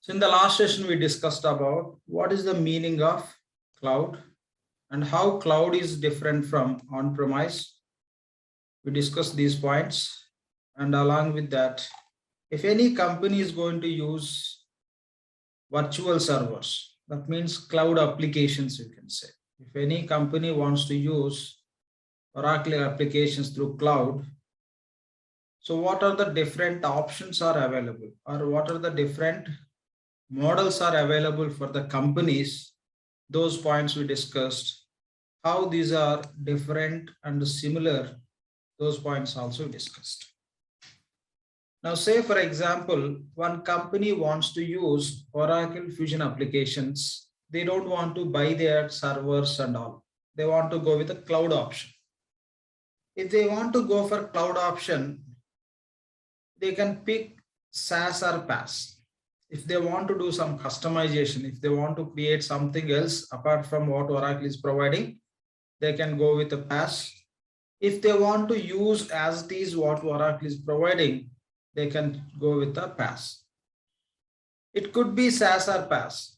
So in the last session, we discussed about what is the meaning of cloud and how cloud is different from on-premise. We discussed these points, and along with that, if any company is going to use virtual servers, that means cloud applications, you can say. If any company wants to use Oracle applications through cloud, so what are the different options are available, or what are the different models are available for the companies? Those points we discussed, how these are different and similar, those points also discussed. Now say for example, one company wants to use Oracle Fusion applications. They don't want to buy their servers and all. They want to go with a cloud option. If they want to go for cloud option, they can pick SaaS or PaaS. If they want to do some customization, if they want to create something else apart from what Oracle is providing, they can go with a PaaS. If they want to use as it is what Oracle is providing, they can go with a PaaS. It could be SaaS or PaaS.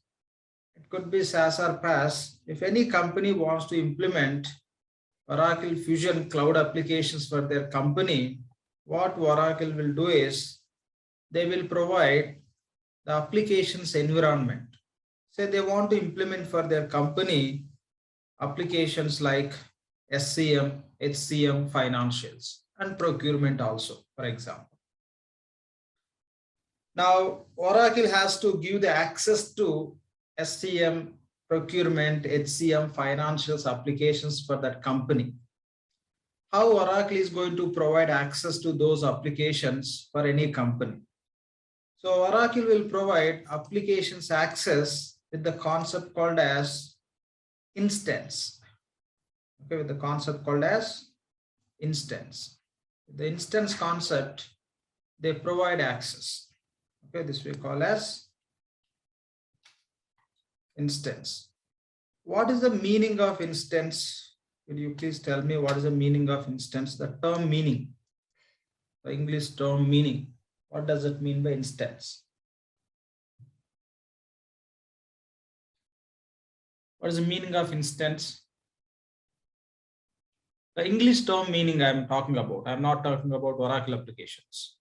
It could be SaaS or PaaS. If any company wants to implement Oracle Fusion cloud applications for their company, what Oracle will do is they will provide the applications environment. Say they want to implement for their company applications like SCM, HCM, financials, and procurement also, for example. Now, Oracle has to give the access to SCM, procurement, HCM, financials applications for that company. How Oracle is going to provide access to those applications for any company? So Oracle will provide applications access with the concept called as instance. Okay, with the concept called as instance. The instance concept, they provide access. Okay, this we call as instance. What is the meaning of instance? Could you please tell me what is the meaning of instance? The term meaning, the English term meaning. What does it mean by instance? What is the meaning of instance? The English term meaning I am talking about. I am not talking about Oracle applications.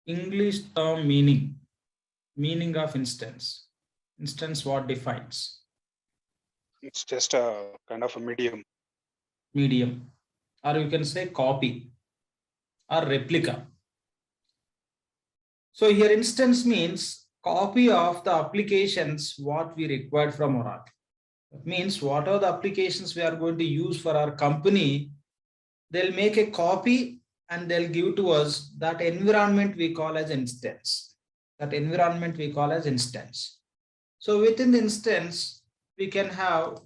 English term meaning, meaning of instance. Instance, what defines? It's just a kind of a medium. Medium, or you can say copy or replica. So here instance means copy of the applications what we required from Oracle. That means what are the applications we are going to use for our company, they'll make a copy and they'll give to us that environment we call as instance. That environment we call as instance. So within the instance, we can have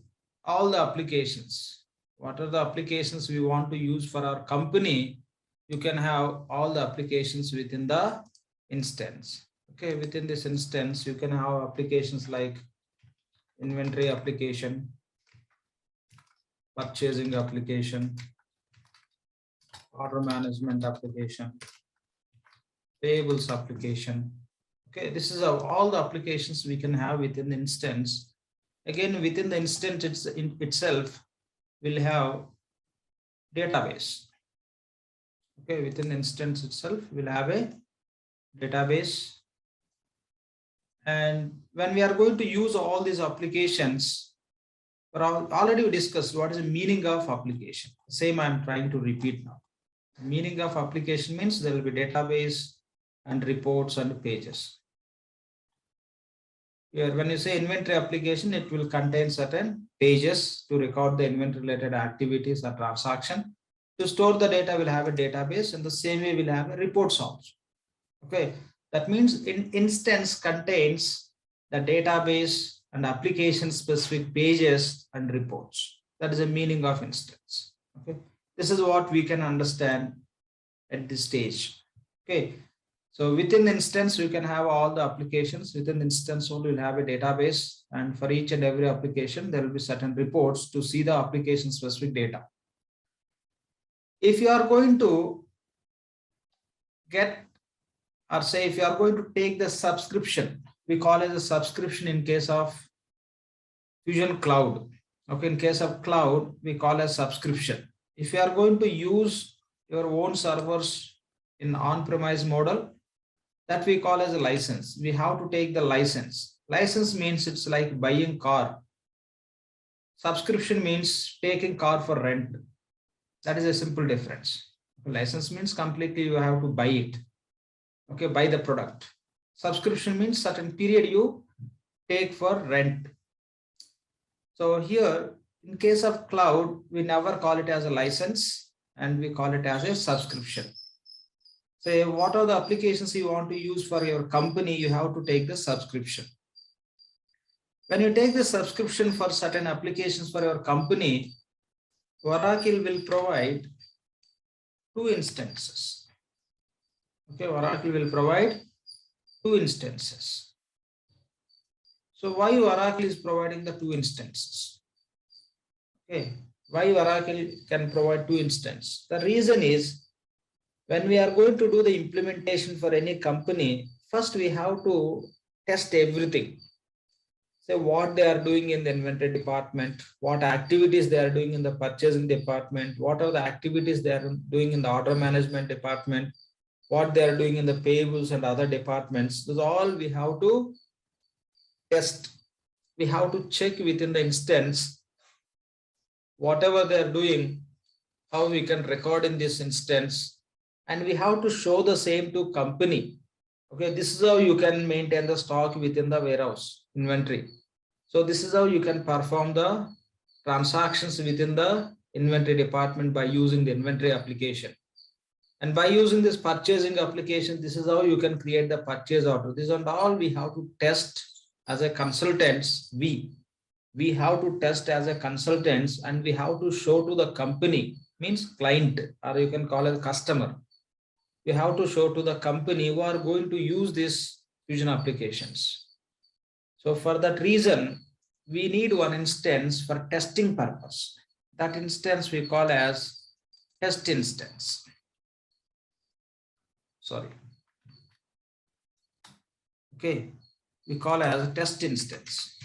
all the applications. What are the applications we want to use for our company? You can have all the applications within the instance. Okay, within this instance, you can have applications like inventory application, purchasing application, order management application, payables application. Okay, this is all the applications we can have within the instance. Again, within the instance itself, we'll have database. Okay, within the instance itself, we'll have a database. And when we are going to use all these applications, already we discussed what is the meaning of application. Same I'm trying to repeat now. The meaning of application means there will be database and reports and pages. Here, when you say inventory application, it will contain certain pages to record the inventory related activities or transaction. To store the data, we'll have a database, and the same way we'll have a reports also. Okay, that means instance contains the database and application specific pages and reports. That is the meaning of instance. Okay, this is what we can understand at this stage. Okay. So within the instance, you can have all the applications. Within the instance only, you'll have a database, and for each and every application, there will be certain reports to see the application specific data. If you are going to get, or say if you are going to take the subscription, we call it a subscription in case of Fusion Cloud. Okay, in case of cloud, we call as subscription. If you are going to use your own servers in on-premise model, that we call as a license. We have to take the license. License means it's like buying car. Subscription means taking car for rent. That is a simple difference. License means completely you have to buy it. Okay, buy the product. Subscription means certain period you take for rent. So here, in case of cloud, we never call it as a license and we call it as a subscription. Say, what are the applications you want to use for your company? You have to take the subscription. When you take the subscription for certain applications for your company, Oracle will provide 2 instances. Okay, Oracle will provide 2 instances. So why Oracle is providing the 2 instances? Okay, why Oracle can provide 2 instances? The reason is, when we are going to do the implementation for any company, first we have to test everything. Say what they are doing in the inventory department, what activities they are doing in the purchasing department, what are the activities they are doing in the order management department, what they are doing in the payables and other departments. This all we have to test. We have to check within the instance, whatever they are doing, how we can record in this instance, and we have to show the same to company. Okay, this is how you can maintain the stock within the warehouse inventory. So this is how you can perform the transactions within the inventory department by using the inventory application. And by using this purchasing application, this is how you can create the purchase order. This and all we have to test as a consultants. We have to test as a consultants and we have to show to the company, means client, or you can call it customer. We have to show to the company who are going to use these Fusion applications. So for that reason, we need one instance for testing purpose. That instance we call as test instance. Sorry. Okay, we call as a test instance.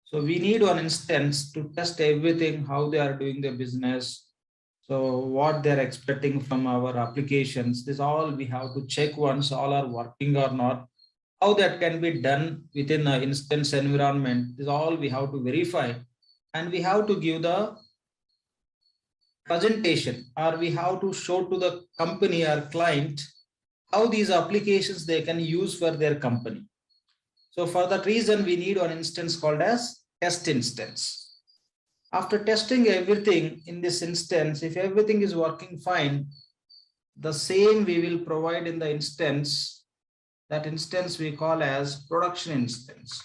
So we need one instance to test everything, how they are doing their business. So what they're expecting from our applications, this all we have to check once all are working or not. How that can be done within an instance environment, this all we have to verify. And we have to give the presentation, or we have to show to the company or client how these applications they can use for their company. So for that reason, we need one instance called as test instance. After testing everything in this instance, if everything is working fine, the same we will provide in the instance. That instance we call as production instance.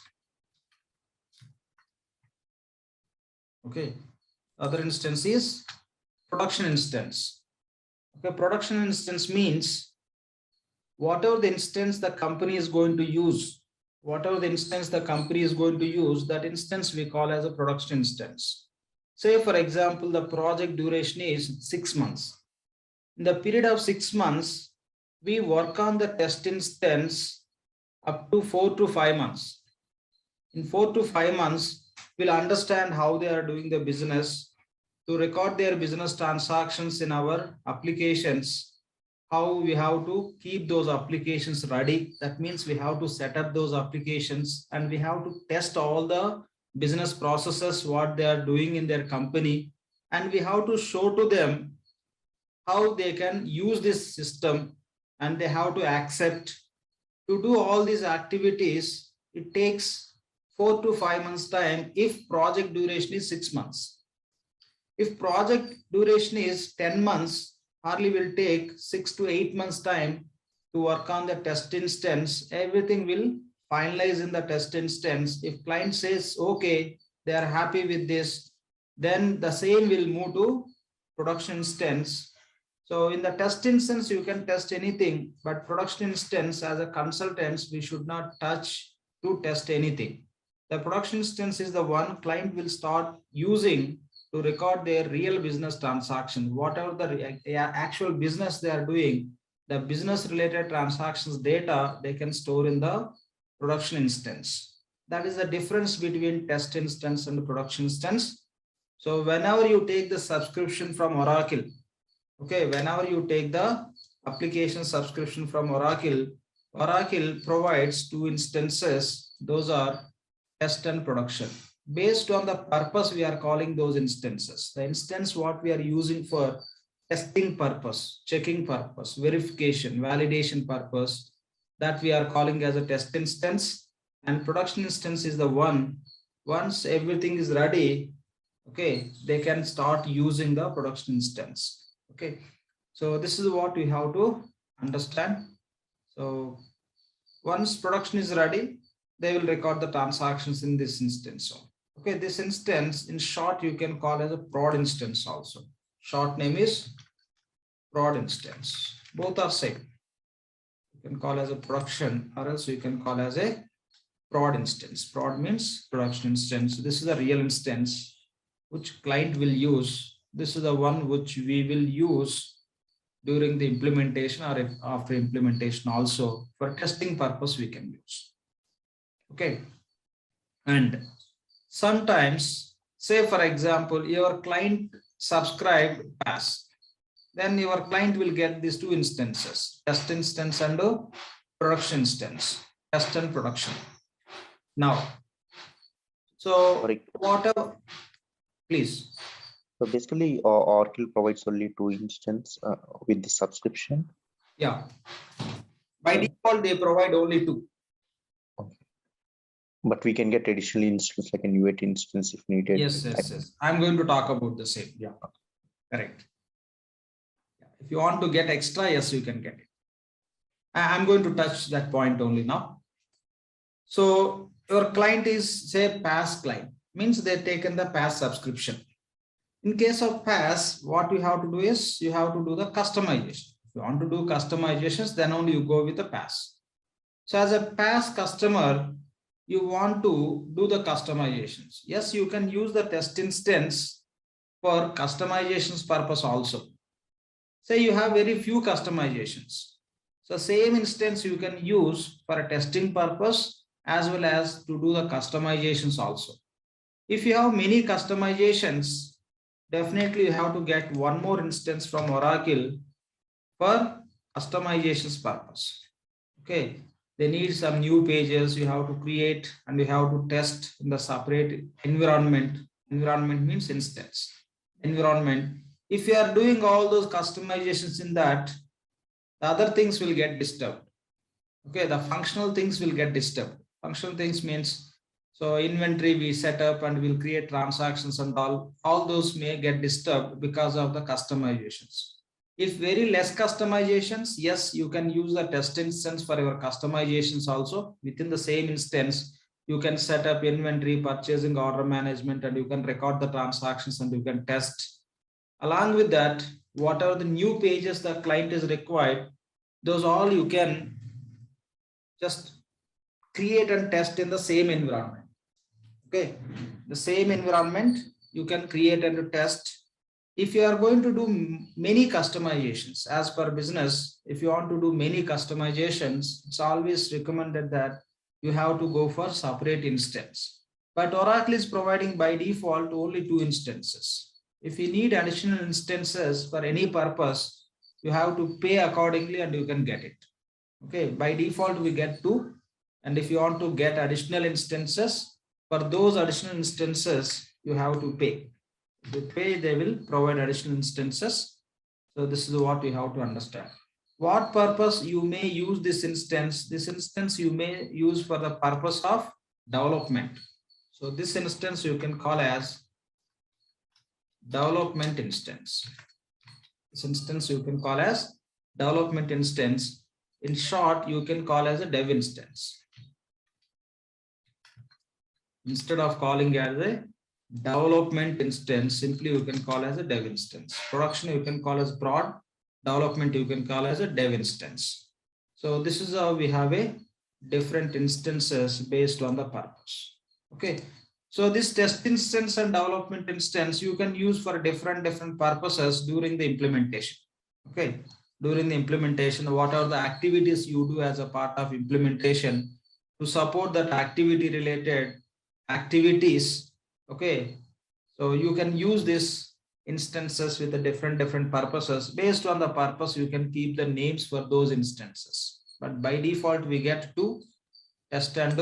Okay, other instance is production instance. Okay, production instance means whatever the instance the company is going to use, that instance we call as a production instance. Say for example, the project duration is 6 months. In the period of 6 months, we work on the test instance up to 4 to 5 months. In 4 to 5 months, we'll understand how they are doing the business, to record their business transactions in our applications, how we have to keep those applications ready. That means we have to set up those applications and we have to test all the business processes, what they are doing in their company. And we have to show to them how they can use this system and they have to accept. To do all these activities, it takes 4 to 5 months time if project duration is 6 months. If project duration is 10 months, hardly will take 6 to 8 months time to work on the test instance. Everything will finalize in the test instance. If client says, okay, they are happy with this, then the same will move to production instance. So in the test instance, you can test anything, but production instance as a consultant, we should not touch to test anything. The production instance is the one client will start using to record their real business transaction, whatever the actual business they are doing, the business related transactions data, they can store in the production instance. That is the difference between test instance and production instance. So whenever you take the subscription from Oracle, okay, whenever you take the application subscription from Oracle, Oracle provides two instances. Those are test and production. Based on the purpose, we are calling those instances. The instance what we are using for testing purpose, checking purpose, verification, validation purpose, that we are calling as a test instance. And production instance is the one, once everything is ready, okay, they can start using the production instance. Okay, so this is what we have to understand. So once production is ready, they will record the transactions in this instance. So, okay, this instance in short you can call as a prod instance also. Short name is prod instance. Both are same. You can call as a production, or else you can call as a prod instance. Prod means production instance. This is a real instance which client will use. This is the one which we will use during the implementation or if after implementation also. For testing purpose we can use. Okay, and sometimes, say for example, your client subscribed PaaS, then your client will get these two instances, test instance and production instance, test and production. Now, so Sorry. whatever, please. So basically, Oracle provides only two instances with the subscription. Yeah, by default they provide only two. Okay. But we can get additional instance like a UAT instance if needed. Yes, yes, yes. I'm going to talk about the same. Yeah, correct. If you want to get extra, yes, you can get it. I'm going to touch that point only now. So your client is, say, PaaS client, means they've taken the PaaS subscription. In case of PaaS, what you have to do is you have to do the customization. If you want to do customizations, then only you go with the PaaS. So as a PaaS customer, you want to do the customizations. Yes, you can use the test instance for customizations purpose also. Say you have very few customizations. So same instance you can use for a testing purpose as well as to do the customizations also. If you have many customizations, definitely you have to get one more instance from Oracle for customizations purpose. Okay, they need some new pages you have to create and you have to test in the separate environment. Environment means instance. Environment. If you are doing all those customizations in that, the other things will get disturbed. Okay, the functional things will get disturbed. Functional things means, so inventory we set up and we'll create transactions and all those may get disturbed because of the customizations. If very less customizations, yes, you can use the test instance for your customizations also. Within the same instance, you can set up inventory, purchasing, order management, and you can record the transactions and you can test. Along with that, whatever the new pages the client is required, those all you can just create and test in the same environment. Okay, the same environment you can create and test. If you are going to do many customizations as per business, if you want to do many customizations, it's always recommended that you have to go for separate instance. But Oracle is providing by default only two instances. If you need additional instances for any purpose, you have to pay accordingly and you can get it. Okay, by default we get two. And if you want to get additional instances, for those additional instances, you have to pay. If you pay, they will provide additional instances. So this is what we have to understand. What purpose you may use this instance? This instance you may use for the purpose of development. So this instance you can call as development instance. This instance you can call as development instance. In short, you can call as a dev instance. Instead of calling as a development instance, simply you can call as a dev instance. Production you can call as prod, development you can call as a dev instance. So this is how we have a different instances based on the purpose. Okay, so this test instance and development instance you can use for different purposes during the implementation. Okay, during the implementation, what are the activities you do as a part of implementation to support that activity related activities. Okay, so you can use this instances with the different purposes. Based on the purpose, you can keep the names for those instances, but by default we get two: test and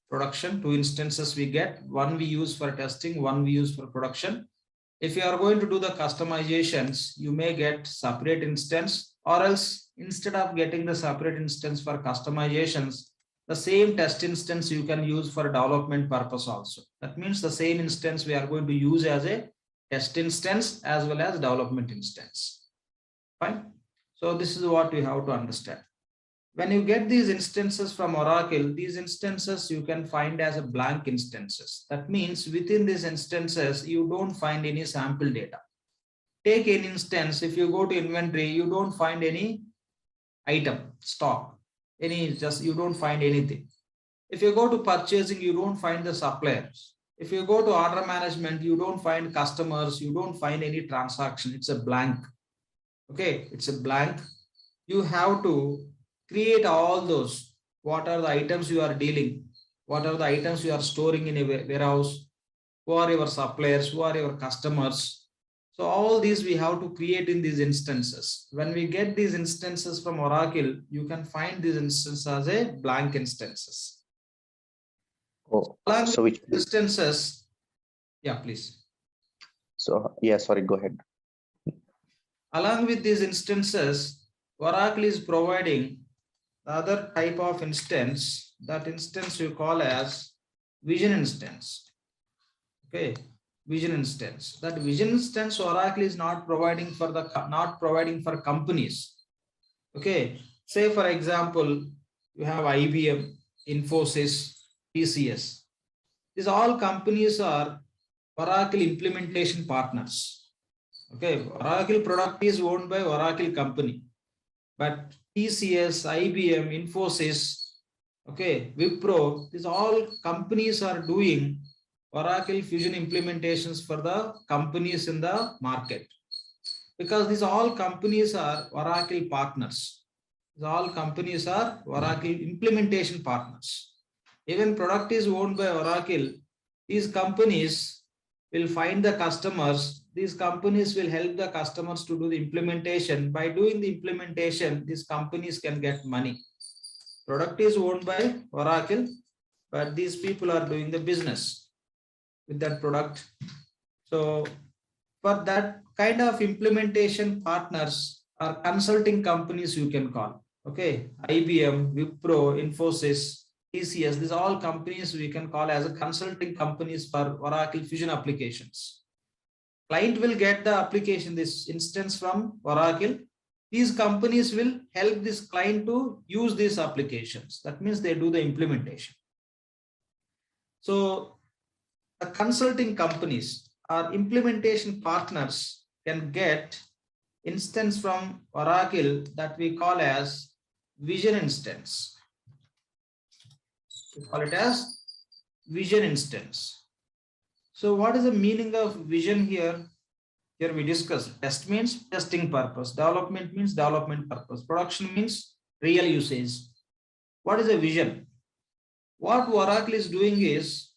production. Two instances we get, one we use for testing, one we use for production. If you are going to do the customizations, you may get separate instance, or else instead of getting the separate instance for customizations, the same test instance you can use for development purpose also. That means the same instance we are going to use as a test instance as well as development instance. Fine. So this is what we have to understand. When you get these instances from Oracle, these instances you can find as a blank instances. That means within these instances, you don't find any sample data. Take an instance, if you go to inventory, you don't find any item, stock, you don't find anything. If you go to purchasing, you don't find the suppliers. If you go to order management, you don't find customers, you don't find any transaction. It's a blank. Okay, it's a blank. You have to create all those. What are the items you are dealing? What are the items you are storing in a warehouse? Who are your suppliers? Who are your customers? So all these we have to create in these instances. When we get these instances from Oracle, you can find these instances as a blank instances. Oh, Along so with which instances, yeah, please. so yeah, sorry, go ahead. Along with these instances, Oracle is providing the other type of instance. That instance you call as vision instance. Okay, vision instance. That vision instance Oracle is not providing for companies. Okay, say for example, you have IBM, Infosys, TCS. These all companies are Oracle implementation partners. Okay, Oracle product is owned by Oracle company, but TCS, IBM, Infosys, okay, Wipro, these all companies are doing Oracle Fusion implementations for the companies in the market, because these all companies are Oracle partners. These all companies are Oracle implementation partners. Even product is owned by Oracle, these companies will find the customers. These companies will help the customers to do the implementation. By doing the implementation, these companies can get money. Product is owned by Oracle, but these people are doing the business with that product. So for that kind of implementation partners or consulting companies you can call. Okay, IBM, Wipro, Infosys, TCS, these all companies we can call as a consulting companies for Oracle Fusion applications. Client will get the application, this instance from Oracle. These companies will help this client to use these applications. That means they do the implementation. So the consulting companies or implementation partners can get instance from Oracle that we call as vision instance. We call it as vision instance. So what is the meaning of vision here? Here we discuss test means testing purpose, development means development purpose, production means real usage. What is a vision? What Oracle is doing is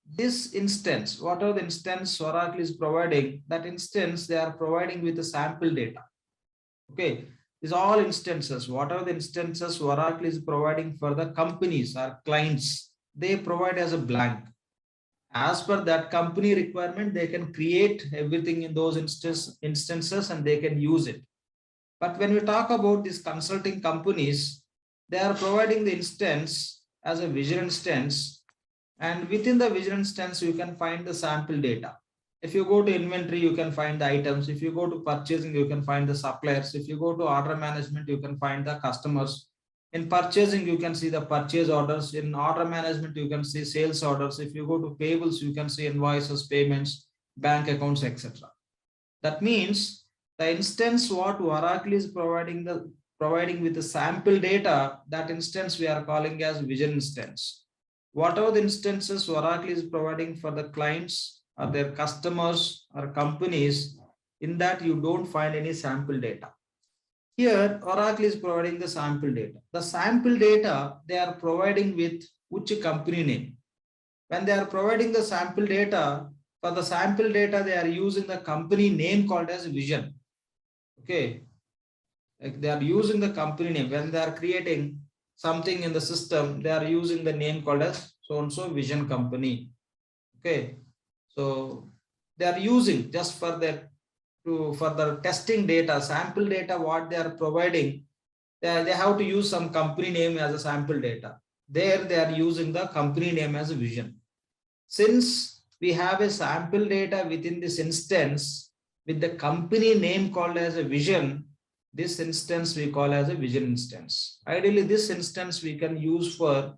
this instance, whatever the instance Oracle is providing, that instance they are providing with the sample data. Okay, these all instances, whatever the instances Oracle is providing for the companies or clients, they provide as a blank. As per that company requirement, they can create everything in those instances and they can use it. But when we talk about these consulting companies, they are providing the instance as a vision instance, and within the vision instance, you can find the sample data. If you go to inventory, you can find the items. If you go to purchasing, you can find the suppliers. If you go to order management, you can find the customers. In purchasing, you can see the purchase orders. In order management, you can see sales orders. If you go to payables, you can see invoices, payments, bank accounts, etc. That means the instance what Oracle is providing with the sample data, that instance we are calling as vision instance. Whatever the instances Oracle is providing for the clients or their customers or companies, in that you don't find any sample data. Here, Oracle is providing the sample data. The sample data they are providing with which company name? When they are providing the sample data, for the sample data, they are using the company name called as Vision. Okay. Like they are using the company name. When they are creating something in the system, they are using the name called as so-and-so Vision company. Okay. So they are using just for their for the testing data, sample data, what they are providing, they have to use some company name as a sample data. There they are using the company name as a Vision. Since we have a sample data within this instance with the company name called as a Vision, this instance we call as a Vision instance. Ideally, this instance we can use for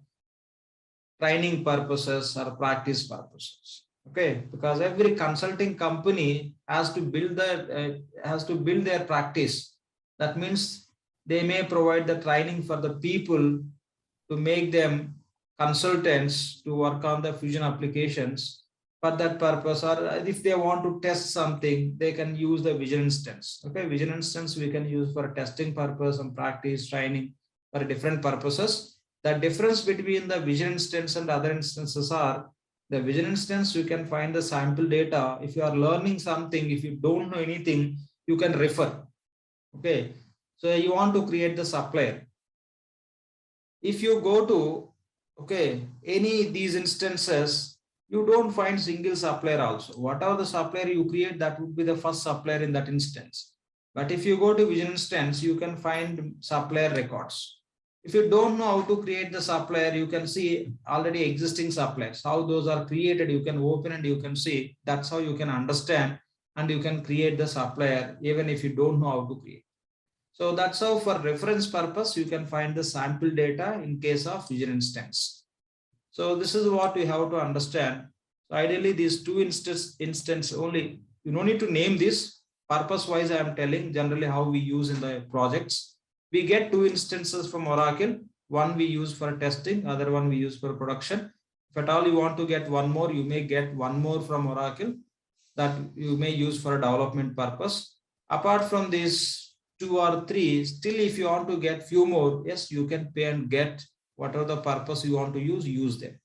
training purposes or practice purposes. Okay, because every consulting company has to build their practice. That means they may provide the training for the people to make them consultants to work on the Fusion applications for that purpose, or if they want to test something, they can use the Vision instance. Okay, Vision instance we can use for testing purpose and practice training for different purposes. The difference between the Vision instance and other instances are the Vision instance, you can find the sample data. If you are learning something, if you don't know anything, you can refer. Okay, so you want to create the supplier. If you go to, okay, any these instances, you don't find single supplier also. Whatever the supplier you create, that would be the first supplier in that instance. But if you go to Vision instance, you can find supplier records. If you don't know how to create the supplier, you can see already existing suppliers, how those are created. You can open and you can see. That's how you can understand and you can create the supplier even if you don't know how to create. So that's how for reference purpose, you can find the sample data in case of Vision instance. So this is what we have to understand. So ideally these two instance only, you don't need to name this. Purpose wise, I am telling generally how we use in the projects. We get two instances from Oracle. One we use for testing, other one we use for production. If at all you want to get one more, you may get one more from Oracle that you may use for a development purpose. Apart from these 2 or 3, still if you want to get few more, yes, you can pay and get whatever the purpose you want to use them.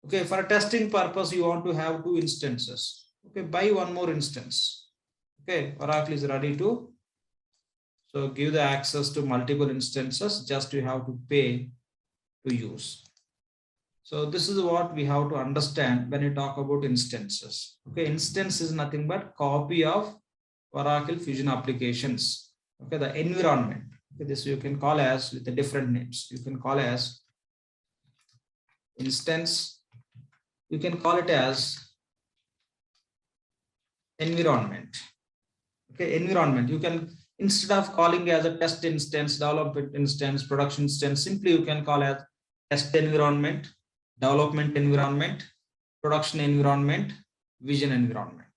Okay, for a testing purpose, you want to have 2 instances. Okay, buy one more instance. Okay, Oracle is ready to give the access to multiple instances, just you have to pay to use. So this is what we have to understand when you talk about instances. Okay, instance is nothing but copy of Oracle Fusion applications. Okay, the environment. Okay, this you can call as with the different names. You can call as instance. You can call it as environment. Okay, environment. You can, instead of calling as a test instance, development instance, production instance, simply you can call as test environment, development environment, production environment, vision environment.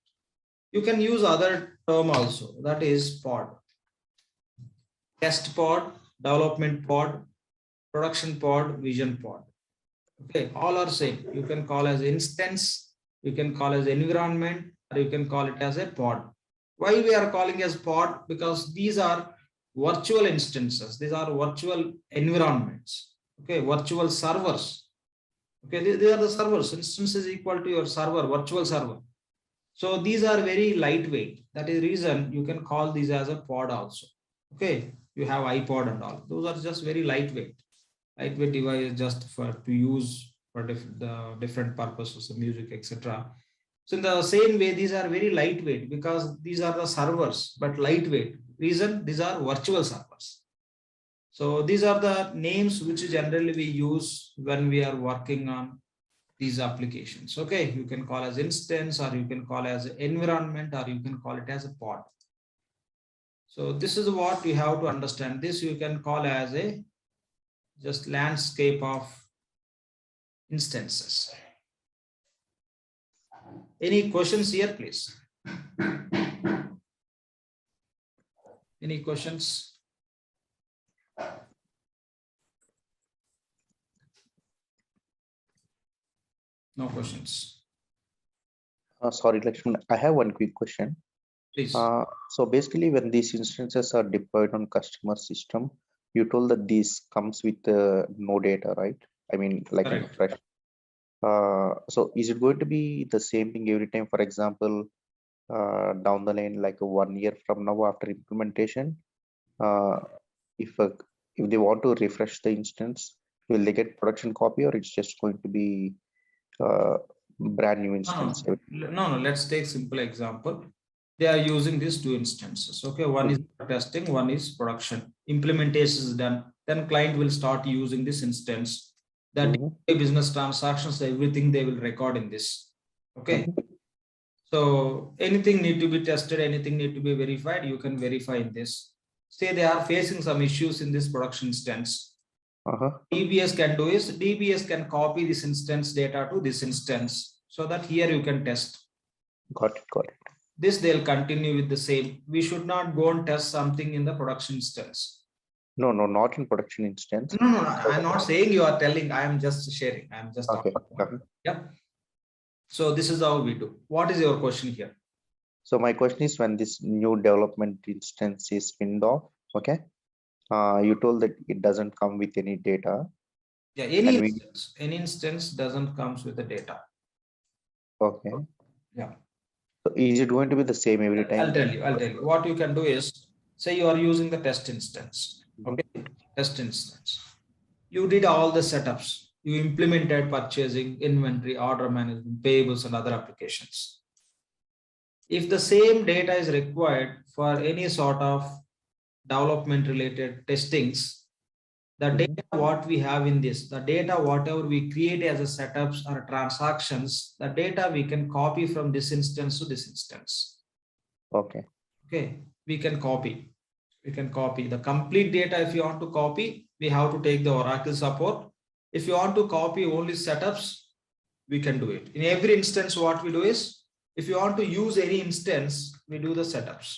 You can use other term also, that is pod. Test pod, development pod, production pod, vision pod. Okay, all are same. You can call as instance, you can call as environment, or you can call it as a pod. Why we are calling as pod? Because these are virtual instances. These are virtual environments. Okay, virtual servers. Okay, they are the servers. Instance is equal to your server, virtual server. So these are very lightweight. That is the reason you can call these as a pod also. Okay, you have iPod and all. Those are just very lightweight device just for to use for the different purposes of music, etc. So in the same way, these are very lightweight because these are the servers, but lightweight. Reason, these are virtual servers. So these are the names which generally we use when we are working on these applications. Okay, you can call as instance, or you can call as environment, or you can call it as a pod. So this is what we have to understand. This you can call as a just landscape of instances. Any questions here, please? Any questions? No questions. Sorry, Lakshman, I have one quick question. Please. So basically, when these instances are deployed on customer system, you told that this comes with no data, right? I mean, like in Correct. fresh. So is it going to be the same thing every time? For example, down the line, like 1 year from now after implementation, uh, if uh, if they want to refresh the instance, will they get production copy, or it's just going to be brand new instance? No. Let's take simple example. They are using these two instances. Okay, one is testing, one is production. Implementation is done. Then client will start using this instance. That business transactions, everything they will record in this. Okay. So anything need to be tested, anything need to be verified, you can verify in this. Say they are facing some issues in this production instance. DBS can do is DBS can copy this instance data to this instance so that here you can test. Got it. This they'll continue with the same. We should not go and test something in the production instance. No, not in production instance. No. I'm not saying you are telling. I am just sharing. I am just okay. Yeah. So this is how we do. What is your question here? So my question is, when this new development instance is spinned off, okay, you told that it doesn't come with any data. Yeah, any instance doesn't comes with the data. Okay. Yeah. So is it going to be the same every time? I'll tell you. What you can do is, say you are using the test instance. Okay. Test instance. You did all the setups. You implemented purchasing, inventory, order management, payables, and other applications. If the same data is required for any sort of development related testings, the data what we have in this, the data whatever we create as a setups or transactions, the data we can copy from this instance to this instance. Okay, we can copy the complete data. If you want to copy, we have to take the Oracle support. If you want to copy only setups, we can do it. In every instance, what we do is, if you want to use any instance, we do the setups.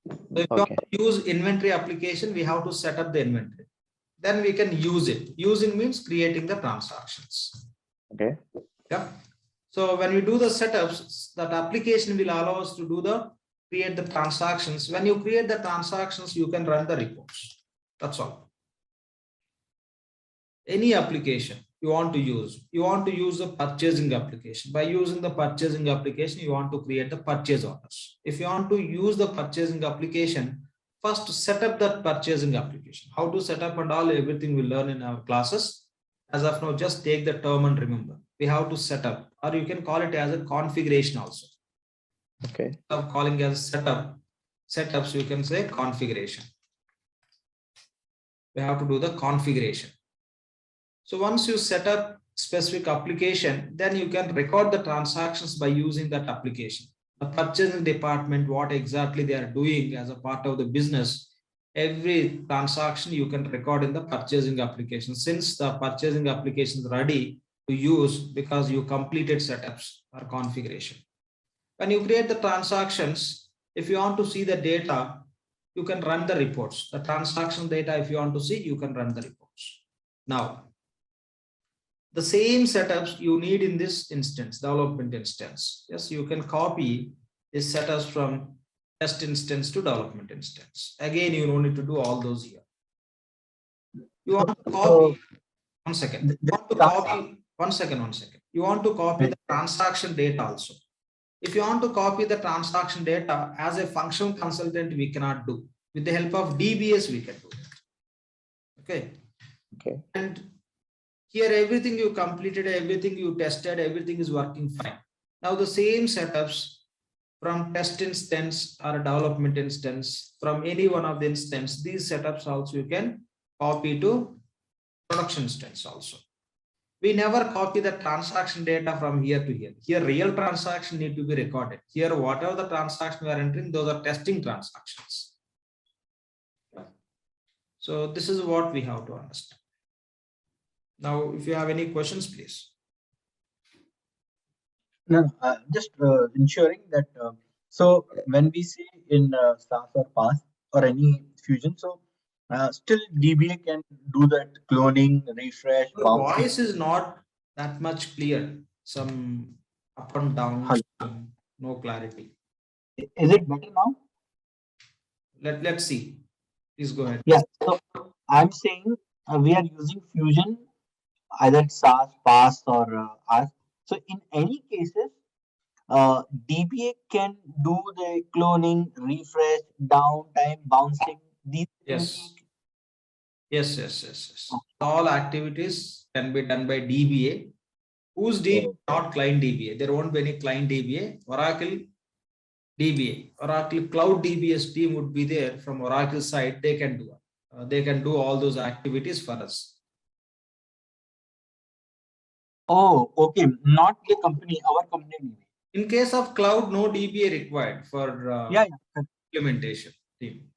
So if you want to use inventory application, we have to set up the inventory. Then we can use it. Using means creating the transactions. Okay. Yeah. So when we do the setups, that application will allow us to do create the transactions. When you create the transactions, you can run the reports. That's all. Any application you want to use the purchasing application. By using the purchasing application, you want to create the purchase orders. If you want to use the purchasing application, first set up that purchasing application. How to set up and all, everything we learn in our classes. As of now, just take the term and remember. We have to set up, or you can call it as a configuration also. Okay. I'm calling as setup. Setups, you can say configuration. We have to do the configuration. So once you set up specific application, then you can record the transactions by using that application. The purchasing department, what exactly they are doing as a part of the business, every transaction you can record in the purchasing application. Since the purchasing application is ready to use because you completed setups or configuration. When you create the transactions, if you want to see the data, you can run the reports. The transaction data, if you want to see, you can run the reports. Now, the same setups you need in this instance, development instance. Yes, you can copy this setups from test instance to development instance. Again, you don't need to do all those here. You want to copy, one second. You want to copy, one second. You want to copy the transaction data also. If you want to copy the transaction data as a functional consultant, we cannot do. With the help of DBS, we can do it. Okay. And here, everything you completed, everything you tested, everything is working fine. Now, the same setups from test instance or development instance, from any one of the instance, these setups also you can copy to production instance also. We never copy the transaction data from here to here. Here, real transaction need to be recorded. Here, whatever the transaction we are entering, those are testing transactions. So this is what we have to understand. Now, if you have any questions, please. No, just ensuring that. So when we say in SAS or PAS or any fusion, so still DBA can do that cloning, refresh. The voice is not that much clear. Some up and down, no clarity. Is it better now? Let's see. Please go ahead. Yeah. So I'm saying we are using Fusion, either SAS, PAS, or AS. So in any cases, DBA can do the cloning, refresh, downtime, bouncing, these things. Yes. All activities can be done by DBA. Who's DBA? Not client DBA. There won't be any client DBA. Oracle DBA. Oracle Cloud DBS team would be there from Oracle side. They can do it. They can do all those activities for us. Oh, okay. Not the company, our company maybe. In case of cloud, no DBA required for Yeah. implementation team.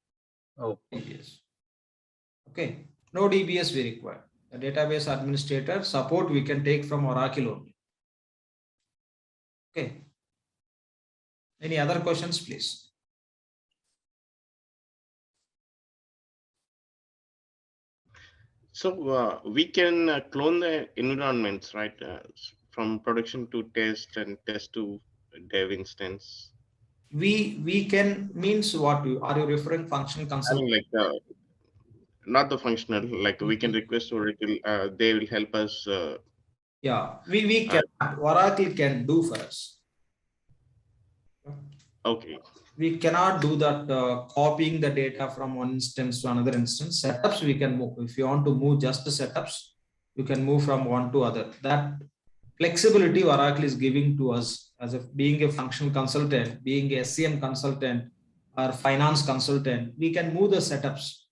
Oh. DBS. Okay, no DBS we require. The database administrator support we can take from Oracle only. Okay. Any other questions, please? So we can clone the environments, right? From production to test and test to dev instance. We can means what? Are you referring functional I consultant? mean, like not the functional. Like we can request Oracle. They will help us. Yeah, we can. Oracle can do for us. Okay. We cannot do that copying the data from one instance to another instance. Setups we can move. If you want to move just the setups, you can move from one to other. That flexibility Oracle is giving to us as being a functional consultant, being a SCM consultant or finance consultant, we can move the setups.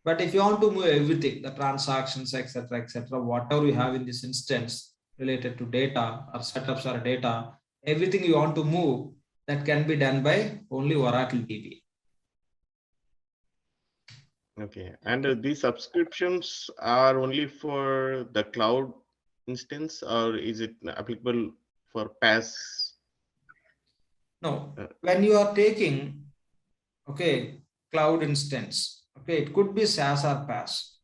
But if you want to move everything, the transactions, etc., whatever you have in this instance related to data or setups or data, everything you want to move, that can be done by only Oracle DB. Okay. And these subscriptions are only for the cloud instance, or is it applicable for PaaS? No, when you are taking, okay, cloud instance, okay, it could be SaaS or PaaS.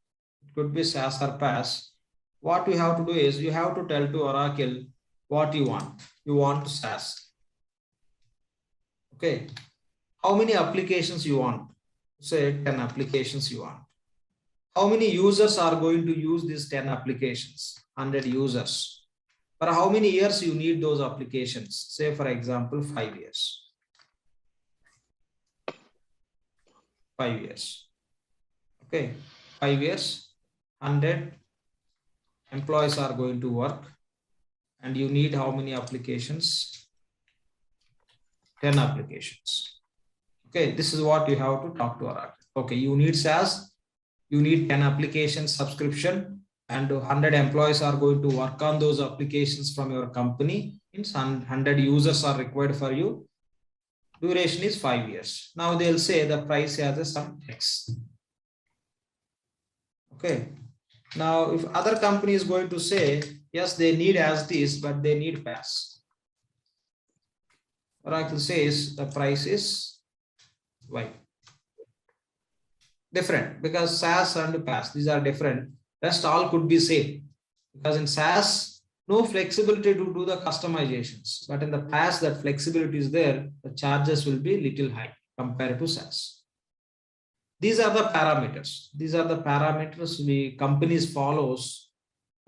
It could be SaaS or PaaS. What you have to do is you have to tell to Oracle what you want. You want SaaS. Okay, how many applications you want? Say 10 applications you want. How many users are going to use these 10 applications? 100 users. For how many years you need those applications? Say for example, 5 years. 5 years. Okay, 5 years, 100 employees are going to work, and you need how many applications? 10 applications. Okay, this is what you have to talk to Oracle. Okay, you need SaaS, you need 10 applications subscription, and 100 employees are going to work on those applications from your company. Means 100 users are required for you. Duration is 5 years. Now they'll say the price has a some X. Okay. Now, if other company is going to say, yes, they need as this, but they need PaaS. Oracle says the price is Y. Different, because SaaS and PaaS, these are different. Rest all could be same. Because in SaaS, no flexibility to do the customizations. But in the PaaS, that flexibility is there. The charges will be little high compared to SaaS. These are the parameters. These are the parameters we companies follows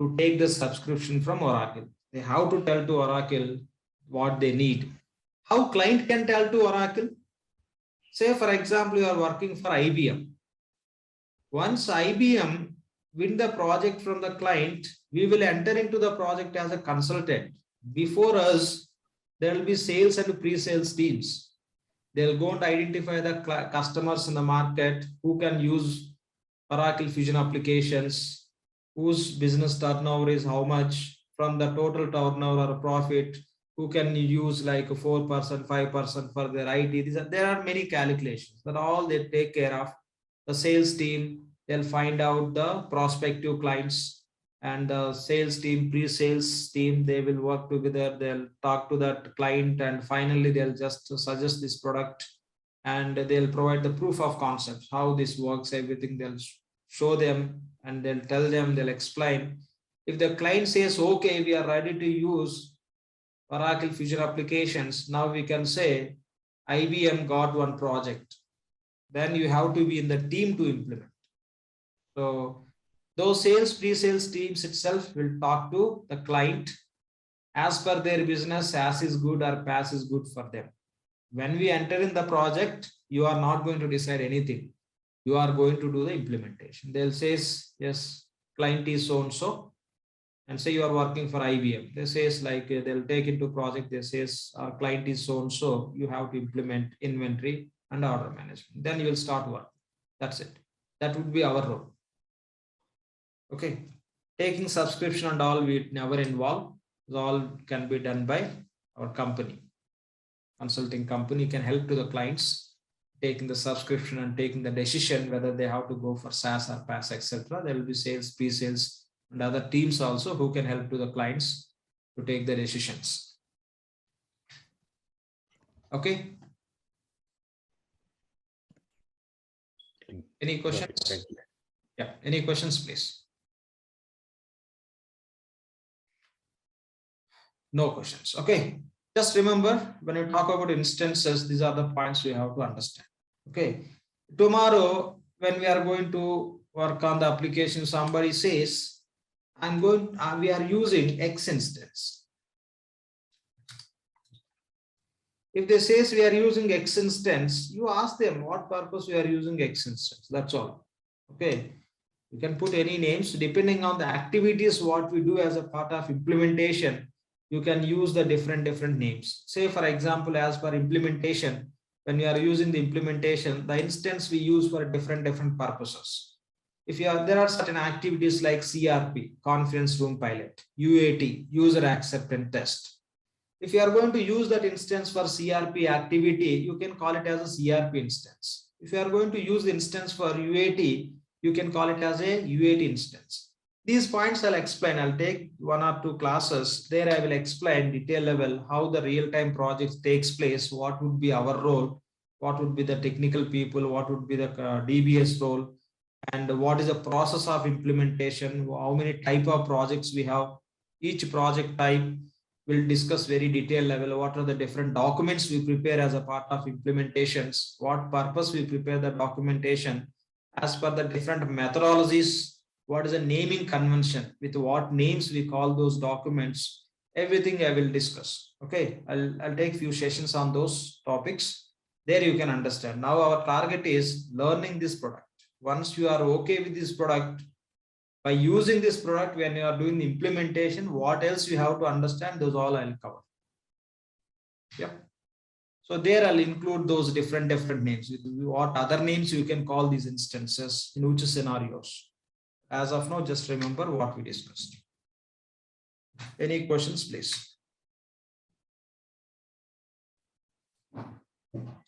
to take the subscription from Oracle. They have to tell to Oracle what they need. How client can tell to Oracle? Say, for example, you are working for IBM. Once IBM win the project from the client, we will enter into the project as a consultant. Before us, there will be sales and pre-sales teams. They'll go and identify the customers in the market who can use Oracle Fusion applications, whose business turnover is how much from the total turnover or profit, who can use like 4%, 5% for their IT. There are many calculations that all they take care of. The sales team, they'll find out the prospective clients, and the sales team, pre-sales team, they will work together. They'll talk to that client, and finally they'll just suggest this product, and they'll provide the proof of concept, how this works, everything they'll show them, and they'll tell them, they'll explain. If the client says, okay, we are ready to use Oracle Fusion applications, now we can say, IBM got one project, then you have to be in the team to implement. So those sales, pre-sales teams itself will talk to the client as per their business, as is good or pass is good for them. When we enter in the project, you are not going to decide anything. You are going to do the implementation. They'll say, yes, client is so-and-so, and say you are working for IBM. They says like they'll take into project, they says our client is so-and-so, you have to implement inventory and order management. Then you will start work. That's it. That would be our role. Okay. Taking subscription and all, we never involve. All can be done by our company. Consulting company can help to the clients taking the subscription and taking the decision whether they have to go for SaaS or PaaS, etc. There will be sales, pre-sales, and other teams also who can help to the clients to take the decisions. Okay. Any questions? Yeah. Any questions, please? No questions. Okay. Just remember, when you talk about instances, these are the points we have to understand. Okay. Tomorrow, when we are going to work on the application, somebody says, we are using X instance. If they say we are using X instance, you ask them what purpose we are using X instance. That's all. Okay. You can put any names depending on the activities, what we do as a part of implementation. You can use the different names. Say, for example, as per implementation, when you are using the implementation, the instance we use for different purposes. If there are certain activities like CRP, conference room pilot, UAT, user acceptance test. If you are going to use that instance for CRP activity, you can call it as a CRP instance. If you are going to use the instance for UAT, you can call it as a UAT instance. These points I'll explain. I'll take 1 or 2 classes. There I will explain detail level how the real-time project takes place, what would be our role, what would be the technical people, what would be the DBS role, and what is the process of implementation, how many type of projects we have. Each project type will discuss very detailed level, what are the different documents we prepare as a part of implementations, what purpose we prepare the documentation, as per the different methodologies, what is a naming convention, with what names we call those documents, everything I will discuss. Okay, I'll take few sessions on those topics. There you can understand. Now our target is learning this product. Once you are okay with this product, by using this product, when you are doing the implementation, what else you have to understand, those all I'll cover. Yeah. So there I'll include those different names. What other names you can call these instances, in which scenarios. As of now, just remember what we discussed. Any questions, please?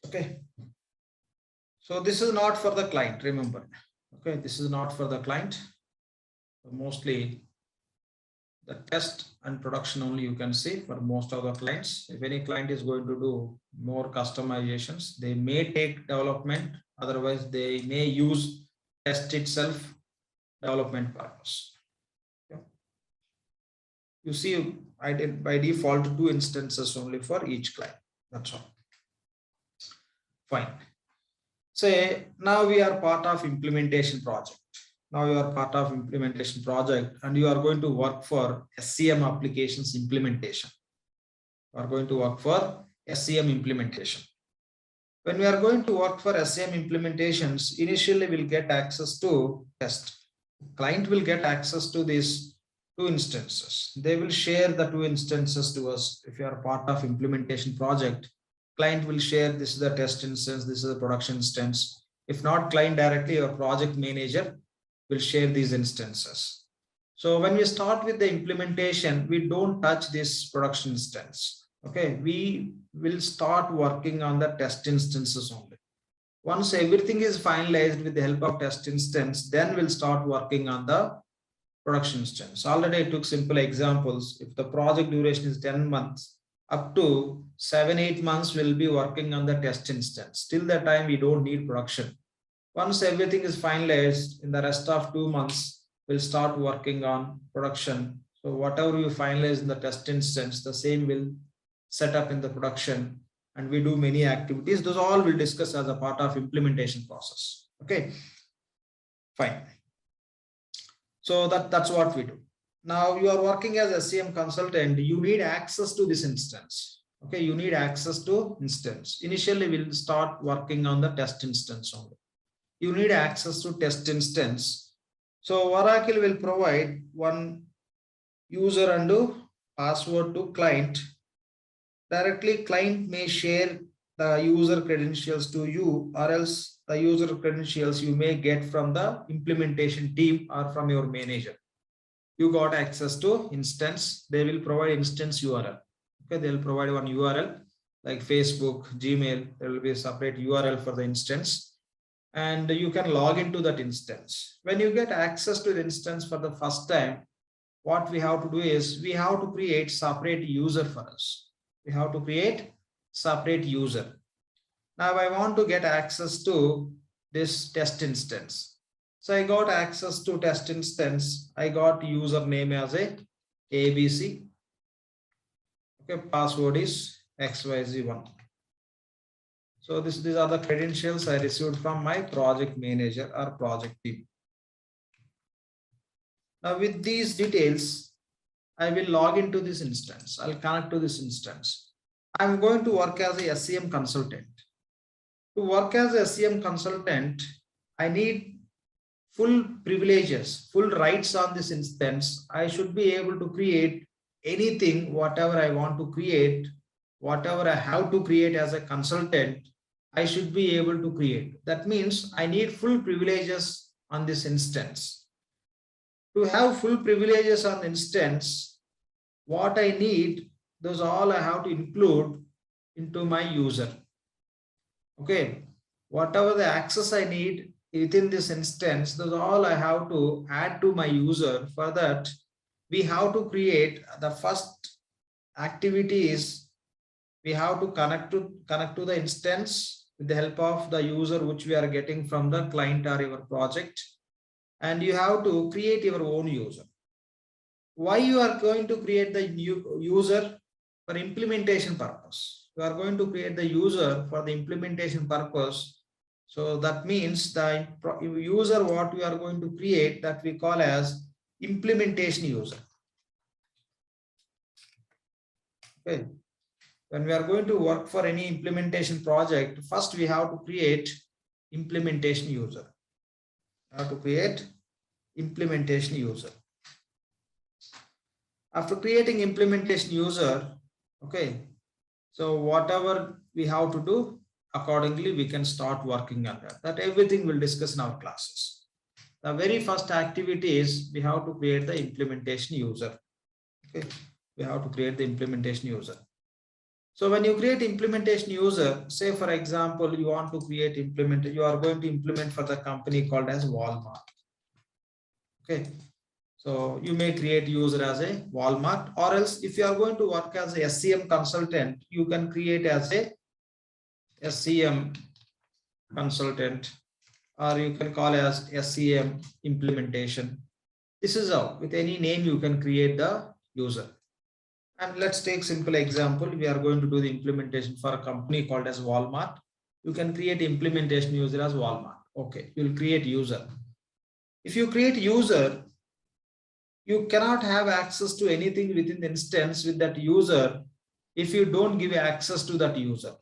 Okay. So this is not for the client, remember. Okay, this is not for the client. Mostly the test and production only you can see for most of the clients. If any client is going to do more customizations, they may take development, otherwise they may use test itself, development purpose. Okay. You see, I did by default 2 instances only for each client. That's all. Fine. Say now we are part of implementation project. Now you are part of implementation project and you are going to work for SCM applications implementation. You are going to work for SCM implementation. When we are going to work for SCM implementations, initially we'll get access to test. Client will get access to these 2 instances. They will share the 2 instances to us. If you are part of implementation project, client will share this is the test instance, this is the production instance. If not client directly, your project manager will share these instances. So when we start with the implementation, we don't touch this production instance. Okay, we will start working on the test instances only. Once everything is finalized with the help of test instance, then we'll start working on the production instance. Already I took simple examples. If the project duration is 10 months, up to 7-8 months we'll be working on the test instance. Till that time we don't need production. Once everything is finalized, in the rest of 2 months, we'll start working on production. So whatever you finalize in the test instance, the same will set up in the production. and we do many activities. Those all we'll discuss as a part of implementation process. Okay, fine. So that's what we do. Now you are working as SCM consultant, you need access to this instance. Okay, you need access to instance. Initially, we'll start working on the test instance only. You need access to test instance. So Oracle will provide one user and password to client. Directly, client may share the user credentials to you, or else the user credentials you may get from the implementation team or from your manager. You got access to instance, they will provide instance URL. Okay, they'll provide one URL like Facebook, Gmail, there will be a separate URL for the instance, and you can log into that instance. When you get access to the instance for the first time, what we have to do is we have to create separate user for us. We have to create separate user. Now I want to get access to this test instance. So I got access to test instance. I got username as a ABC. Okay, password is XYZ1. So these are the credentials I received from my project manager or project team. Now with these details, I will log into this instance. I'll connect to this instance. I'm going to work as a SCM consultant. To work as a SCM consultant, I need full privileges, full rights on this instance. I should be able to create anything, whatever I want to create, whatever I have to create as a consultant, I should be able to create. That means I need full privileges on this instance. To have full privileges on instance, what I need, those all I have to include into my user. Okay, whatever the access I need within this instance, those all I have to add to my user. For that, we have to create the first activity is we have to connect to the instance with the help of the user which we are getting from the client or your project, and you have to create your own user. Why you are going to create the new user? For implementation purpose. You are going to create the user for the implementation purpose. So that means the user what we are going to create, that we call as implementation user. Okay. When we are going to work for any implementation project, first we have to create implementation user. We have to create implementation user. After creating implementation user, okay, so whatever we have to do, accordingly we can start working on that. That everything we'll discuss in our classes. The very first activity is we have to create the implementation user. Okay, we have to create the implementation user. So when you create implementation user, say for example, you want to create you are going to implement for the company called as Walmart. Okay. So you may create user as a Walmart, or else if you are going to work as a SCM consultant, you can create as a SCM consultant, or you can call as SCM implementation. This is how, with any name you can create the user. And let's take simple example. We are going to do the implementation for a company called as Walmart. You can create implementation user as Walmart. Okay, you'll create user. If you create user, you cannot have access to anything within the instance with that user if you don't give access to that user.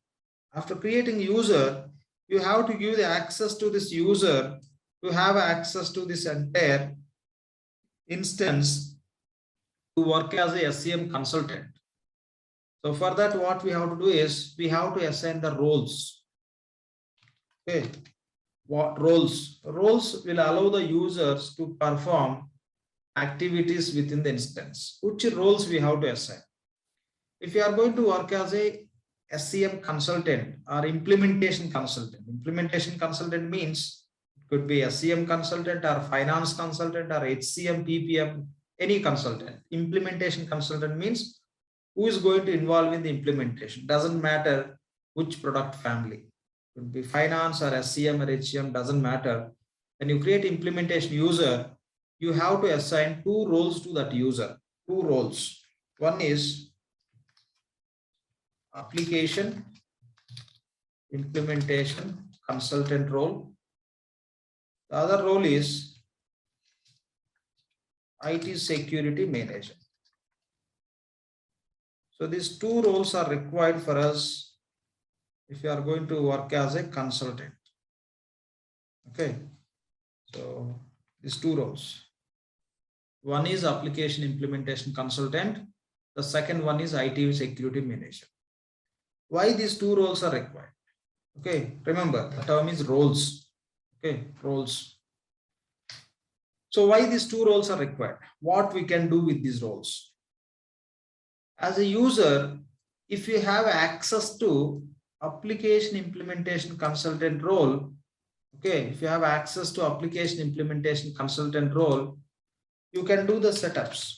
After creating user, you have to give the access to this user to have access to this entire instance to work as a SCM consultant. So for that, what we have to do is we have to assign the roles. Okay, what roles? Roles will allow the users to perform activities within the instance. Which roles we have to assign? If you are going to work as a SCM consultant or implementation consultant means it could be SCM consultant or finance consultant or HCM, PPM, any consultant. Implementation consultant means who is going to involve in the implementation. Doesn't matter which product family. It could be finance or SCM or HCM, doesn't matter. When you create implementation user, you have to assign two roles to that user. Two roles. One is application implementation consultant role. The other role is IT security manager. So these two roles are required for us if you are going to work as a consultant. Okay, so these two roles. One is application implementation consultant. The second one is IT security manager. Why these two roles are required? Okay, remember the term is roles. Okay, roles. So why these two roles are required? What we can do with these roles? As a user, if you have access to application implementation consultant role, okay, if you have access to application implementation consultant role, you can do the setups.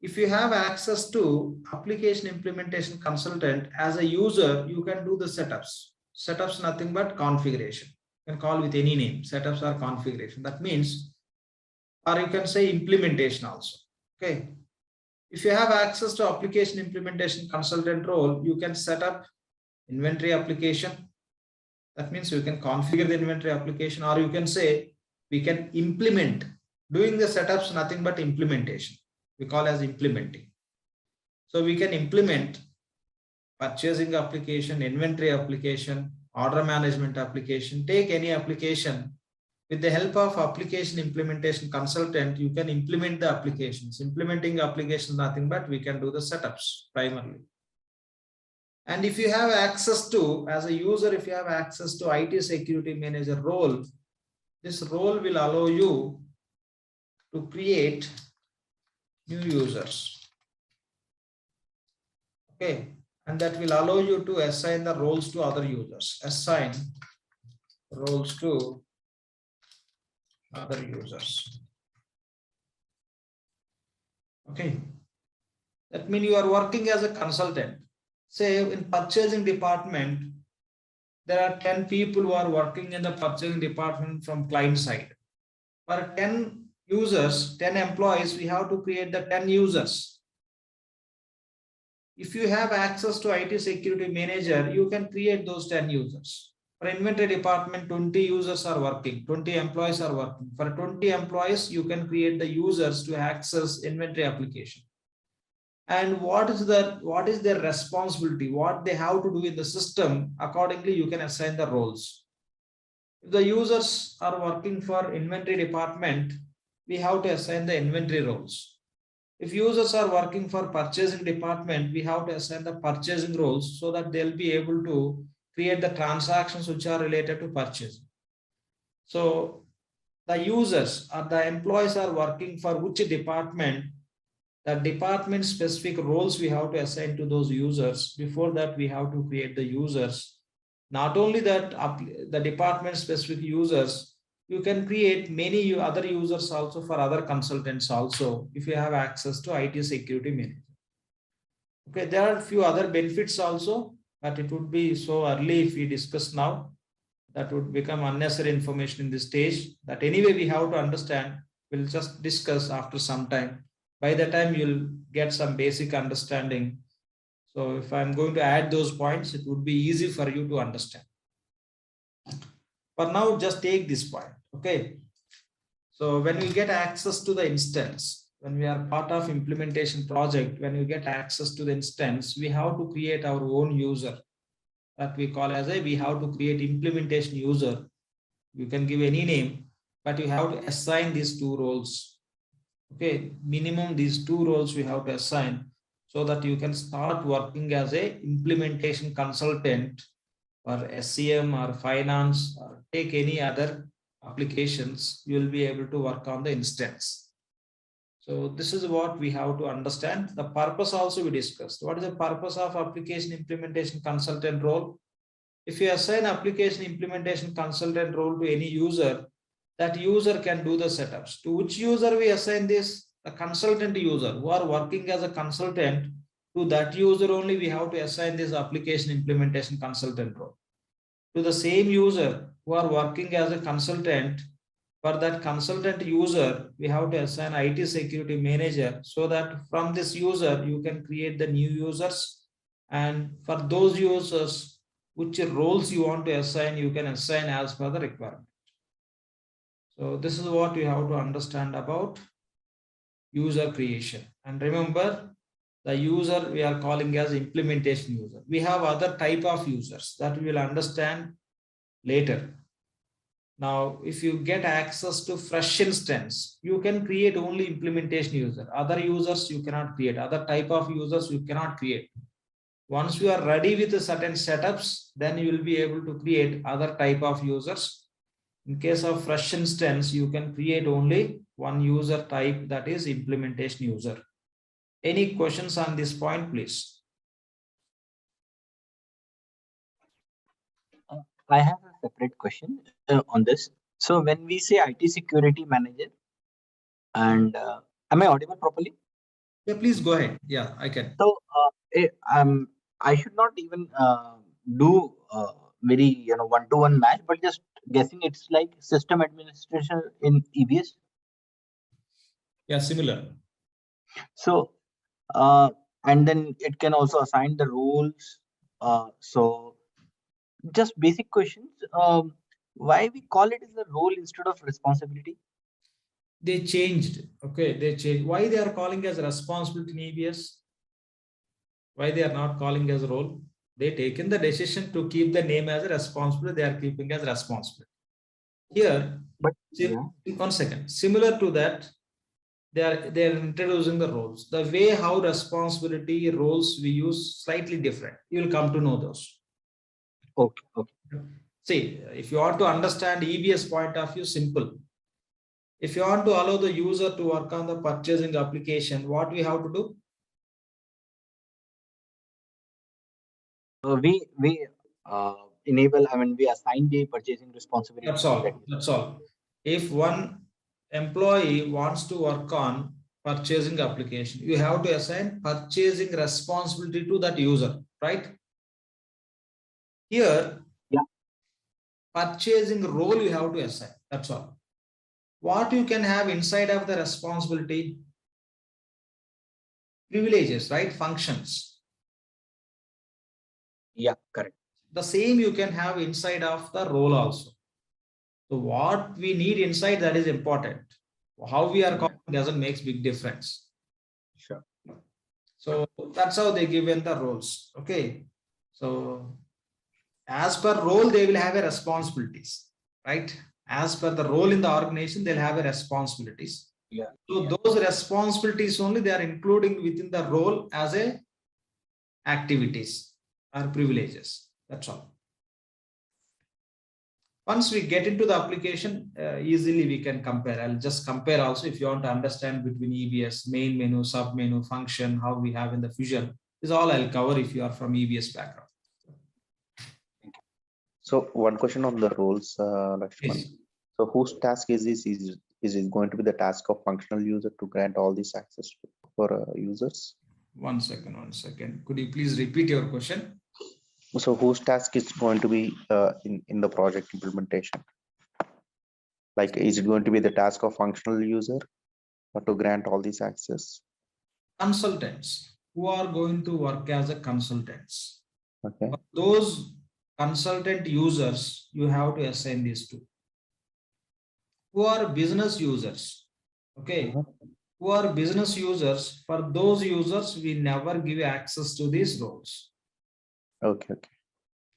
If you have access to application implementation consultant as a user, you can do the setups. Setups nothing but configuration. You can call with any name. Setups are configuration. That means, or you can say implementation also. Okay. If you have access to application implementation consultant role, you can set up inventory application. That means you can configure the inventory application, or you can say we can implement. Doing the setups nothing but implementation. We call as implementing. So we can implement purchasing application, inventory application, order management application. Take any application. With the help of application implementation consultant, you can implement the applications. Implementing applications nothing but we can do the setups primarily. And if you have access to, as a user, if you have access to IT security manager role, this role will allow you to create new users. Okay, and that will allow you to assign the roles to other users. Assign roles to other users. Okay, that means you are working as a consultant. Say in purchasing department, there are 10 people who are working in the purchasing department from client side. For 10 users, 10 employees, we have to create the 10 users. If you have access to IT security manager, you can create those 10 users. For inventory department, 20 users are working, 20 employees are working. For 20 employees, you can create the users to access inventory application. And what is their responsibility, what they have to do in the system, accordingly you can assign the roles. If the users are working for inventory department, we have to assign the inventory roles. If users are working for purchasing department, we have to assign the purchasing roles so that they'll be able to create the transactions which are related to purchasing. So the users or the employees are working for which department, the department specific roles we have to assign to those users. Before that, we have to create the users. Not only that, the department specific users, you can create many other users also for other consultants also, if you have access to IT security manager. Okay, there are a few other benefits also, but it would be so early if we discuss now. That would become unnecessary information in this stage. That anyway we have to understand. We'll just discuss after some time. By the time you'll get some basic understanding. So if I'm going to add those points, it would be easy for you to understand. For now, just take this point. Okay. So when we get access to the instance, when we are part of implementation project, when we get access to the instance, we have to create our own user. That we call as we have to create implementation user. You can give any name, but you have to assign these two roles. Okay, minimum these two roles we have to assign so that you can start working as a implementation consultant or SCM or finance or take any other applications, you will be able to work on the instance. So this is what we have to understand. The purpose also we discussed. What is the purpose of application implementation consultant role? If you assign application implementation consultant role to any user, that user can do the setups. To which user we assign this? A consultant user who are working as a consultant. To that user only we have to assign this application implementation consultant role. To the same user who are working as a consultant, for that consultant user, we have to assign IT security manager so that from this user, you can create the new users And for those users, which roles you want to assign, you can assign as per the requirement. So this is what you have to understand about user creation. And remember, the user we are calling as implementation user. We have other type of users that we will understand later. Now, if you get access to fresh instance, you can create only implementation user. Other users you cannot create. Other type of users you cannot create. Once you are ready with certain setups, then you will be able to create other type of users. In case of fresh instance, you can create only one user type, that is implementation user. Any questions on this point, please? I have a separate question on this. So when we say IT security manager, and am I audible properly? Yeah, please go ahead. Yeah, I can. So I should not even do very one-to-one match, but just guessing it's like system administration in EBS. Yeah, similar. So and then it can also assign the roles. So just basic questions. Why we call it as a role instead of responsibility? They changed. Okay, they changed. Why they are calling as responsibility in EBS? Why they are not calling as role? They taken the decision to keep the name as a responsibility. They are keeping as responsibility. Here, But yeah. one second. Similar to that, they are introducing the roles. The way how responsibility roles we use slightly different. You will come to know those. Okay. Okay. See, if you want to understand EBS point of view, simple. If you want to allow the user to work on the purchasing application, what we have to do? We enable. I mean, we assign the purchasing responsibility. That's all. That's all. If one employee wants to work on purchasing application, you have to assign purchasing responsibility to that user, right? Here, yeah, purchasing role you have to assign. That's all. What you can have inside of the responsibility? Privileges, right? Functions. Yeah, correct. The same you can have inside of the role also. So what we need inside, that is important. How we are calling doesn't make big difference. Sure. So that's how they given the roles. Okay. So as per role, they will have a responsibilities, right? As per the role in the organization, they'll have a responsibilities. Yeah. So those responsibilities only they are including within the role as a activities or privileges. That's all. Once we get into the application, easily we can compare. I'll just compare also if you want to understand between EBS, main menu, sub menu, function, how we have in the Fusion. This is all I'll cover if you are from EBS background. So one question on the roles, Lakshman. Yes. So whose task is this? Is it going to be the task of functional user to grant all this access for users? One second. Could you please repeat your question? So whose task is going to be in the project implementation? Like, is it going to be the task of functional user or to grant all this access? Consultants who are going to work as a consultants. Okay. For those consultant users, you have to assign these two. Who are business users? Okay. Who are business users? For those users, we never give access to these roles. Okay. Okay.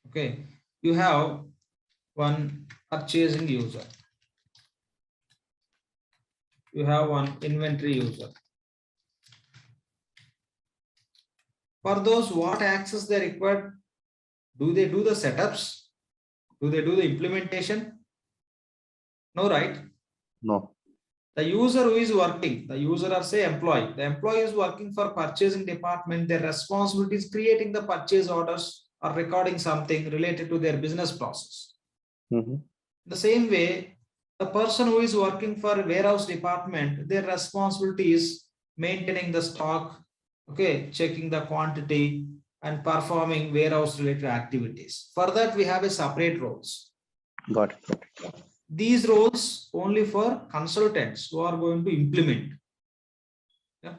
Okay. You have one purchasing user. You have one inventory user. For those, what access they require? Do they do the setups? Do they do the implementation? No, right? No. The user who is working, the user or say employee, the employee is working for purchasing department. Their responsibility is creating the purchase orders or recording something related to their business process. The same way, the person who is working for warehouse department, their responsibility is maintaining the stock, okay, checking the quantity and performing warehouse related activities. For that, we have a separate roles. Got it. These roles only for consultants who are going to implement. Yeah.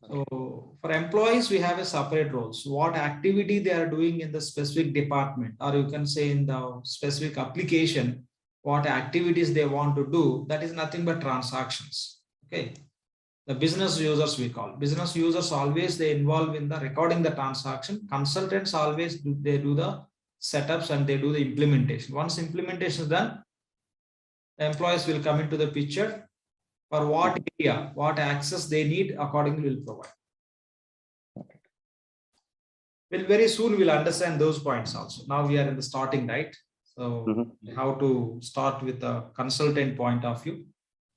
So for employees, we have a separate roles. What activity they are doing in the specific department, or you can say in the specific application, what activities they want to do, that is nothing but transactions. Okay. The business users we call. Business users always they involve in the recording the transaction. Consultants always they do the setups and they do the implementation. Once implementation is done, the employees will come into the picture. For what area, what access they need, accordingly will provide. Well, very soon we'll understand those points also. Now we are in the starting, right? So how to start with a consultant point of view.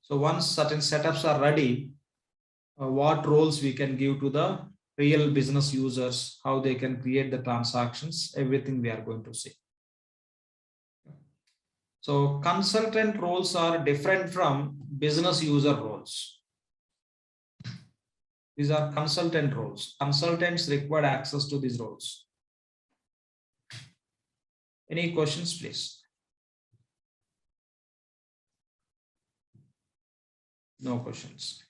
So once certain setups are ready, what roles we can give to the real business users, how they can create the transactions, everything we are going to see. So consultant roles are different from business user roles. These are consultant roles. Consultants require access to these roles. Any questions, please? No questions.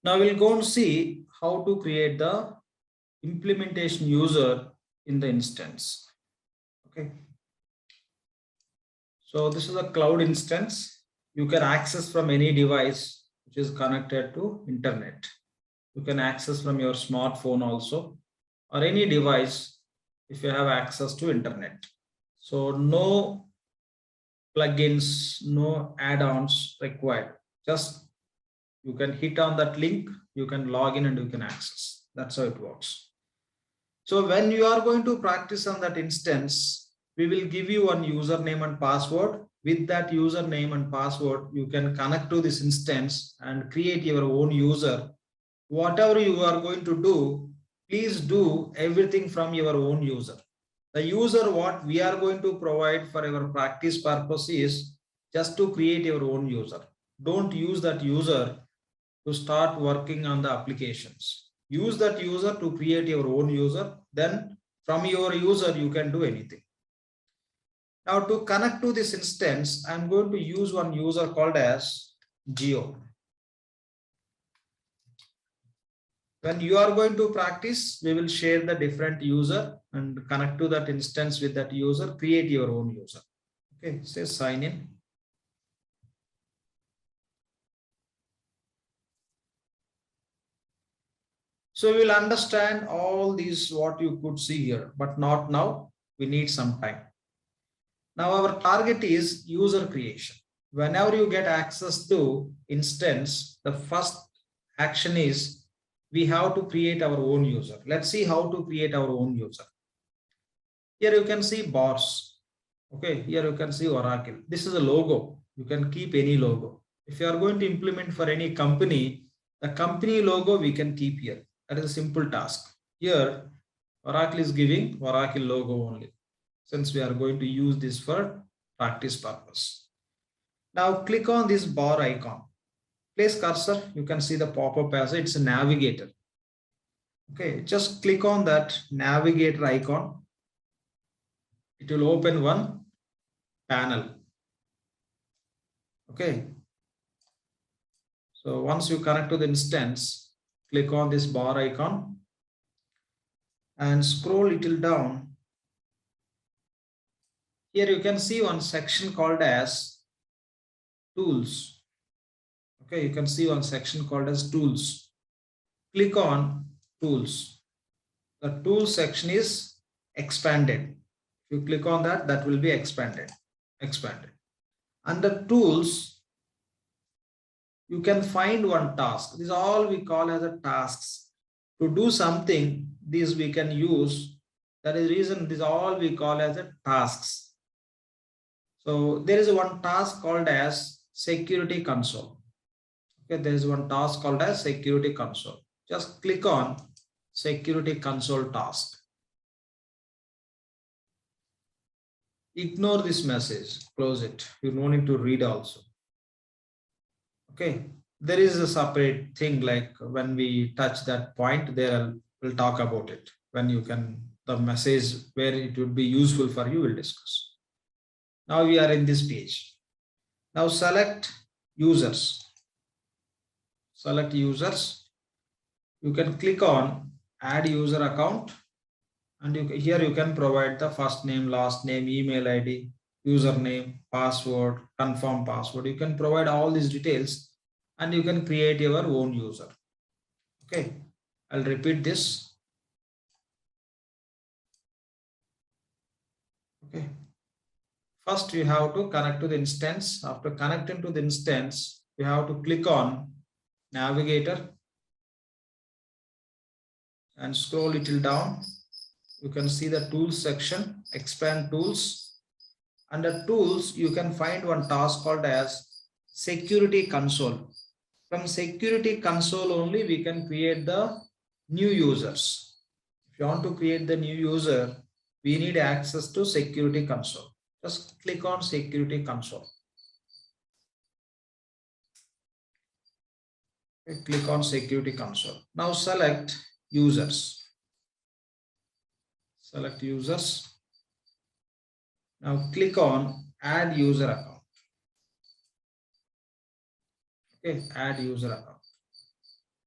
Now we'll go and see how to create the implementation user in the instance. Okay. So this is a cloud instance. You can access from any device which is connected to internet. You can access from your smartphone also, or any device if you have access to internet. So no plugins, no add-ons required. Just you can hit on that link, you can log in and you can access. That's how it works. So when you are going to practice on that instance, we will give you one username and password. With that username and password, you can connect to this instance and create your own user. Whatever you are going to do, please do everything from your own user. The user what we are going to provide for our practice purpose is just to create your own user. Don't use that user to start working on the applications. Use that user to create your own user. Then from your user, you can do anything. Now to connect to this instance, I'm going to use one user called as Geo. When you are going to practice, we will share the different user and connect to that instance with that user, create your own user. Okay, say sign in. So we will understand all these what you could see here, but not now. We need some time. Now our target is user creation. Whenever you get access to instance, the first action is we have to create our own user. Let's see how to create our own user. Here you can see bars. Okay, here you can see Oracle. This is a logo. You can keep any logo. If you are going to implement for any company, the company logo we can keep here. That is a simple task. Here, Oracle is giving Oracle logo only, since we are going to use this for practice purpose. Now click on this bar icon. Place cursor, you can see the pop-up as it's a navigator. Okay, just click on that navigator icon. It will open one panel. Okay. So once you connect to the instance, click on this bar icon and scroll little down. Here you can see one section called as tools. Okay, you can see one section called as tools. Click on tools. The tools section is expanded. If you click on that, that will be expanded. Under tools, you can find one task. This is all we call as a tasks. To do something, these we can use. That is the reason this is all we call as a tasks. So there is one task called as security console. Okay, there is one task called as security console. Just click on security console task. Ignore this message, close it. You don't need to read also. Okay, there is a separate thing like when we touch that point, there we'll talk about it. When you can, the message where it would be useful for you, we'll discuss. Now we are in this page. Now select users. select users. You can click on add user account, and here you can provide the first name, last name, email ID, username, password, confirm password. You can provide all these details and you can create your own user. Okay, I'll repeat this. Okay, first you have to connect to the instance. After connecting to the instance, you have to click on navigator and scroll little down. You can see the tools section, expand tools. Under tools, you can find one task called as security console. From security console only, we can create the new users. If you want to create the new user, we need access to security console. Just click on security console. Okay, click on security console. Now select users. Select users. Now click on add user account. Okay, add user account.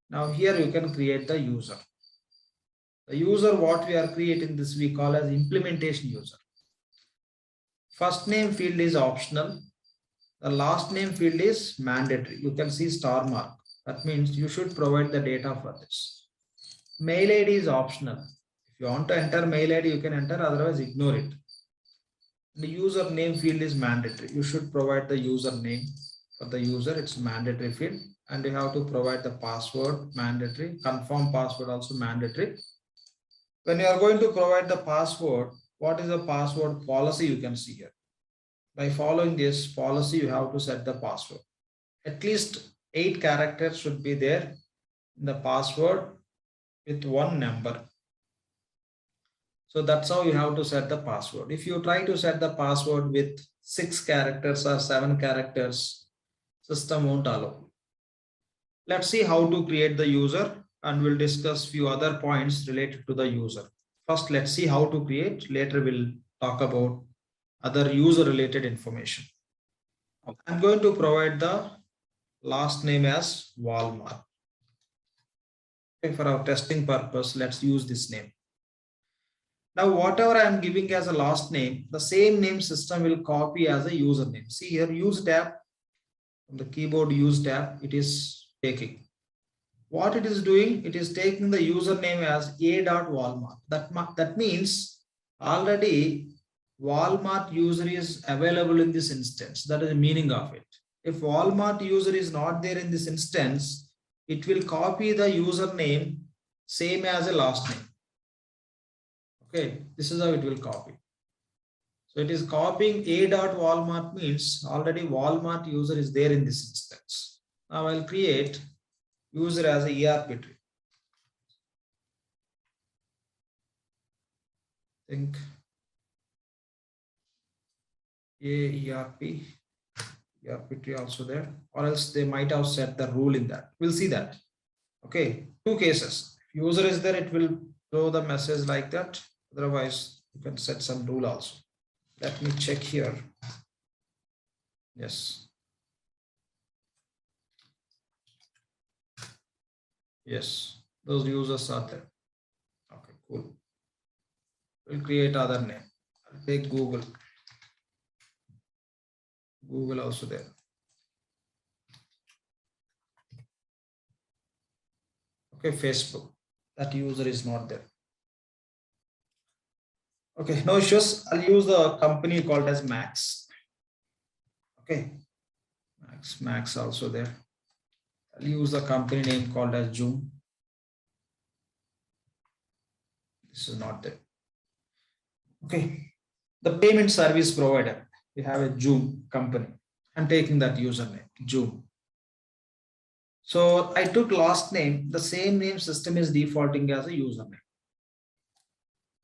Now here you can create the user. The user what we are creating this we call as implementation user. First name field is optional. The last name field is mandatory. You can see star mark. That means you should provide the data for this. Mail ID is optional. If you want to enter mail ID, you can enter, otherwise ignore it. The username field is mandatory. You should provide the username for the user. It's mandatory field, and you have to provide the password, mandatory. Confirm password also mandatory. When you are going to provide the password, what is the password policy you can see here. By following this policy, you have to set the password. At least 8 characters should be there in the password with one number. So that's how you have to set the password. If you try to set the password with 6 characters or 7 characters, system won't allow. Let's see how to create the user, and we'll discuss few other points related to the user. First, let's see how to create. Later, we'll talk about other user related information. I'm going to provide the last name as Walmart. Okay, for our testing purpose, let's use this name. Now, whatever I am giving as a last name, the same name system will copy as a username. See here, use tab, from the keyboard use tab, it is taking. What it is doing, it is taking the username as a.walmart. That means already Walmart user is available in this instance. That is the meaning of it. If Walmart user is not there in this instance, it will copy the username same as a last name. Okay, this is how it will copy. So it is copying a.walmart means already Walmart user is there in this instance. Now I'll create user as a ERPTREE. Think ERPTREE also there, or else they might have set the rule in that. We'll see that. Okay, 2 cases. If user is there, it will throw the message like that. Otherwise, you can set some rule also. Let me check here. Yes. Yes, those users are there. Okay, cool. We'll create other name. I'll take Google. Google also there. Okay, Facebook. That user is not there. Okay, no issues. I'll use the company called as Max. Okay, Max also there. I'll use the company name called as Zoom. This is not there. Okay, the payment service provider. We have a Zoom company. I'm taking that username, Zoom. So I took last name. The same name system is defaulting as a username.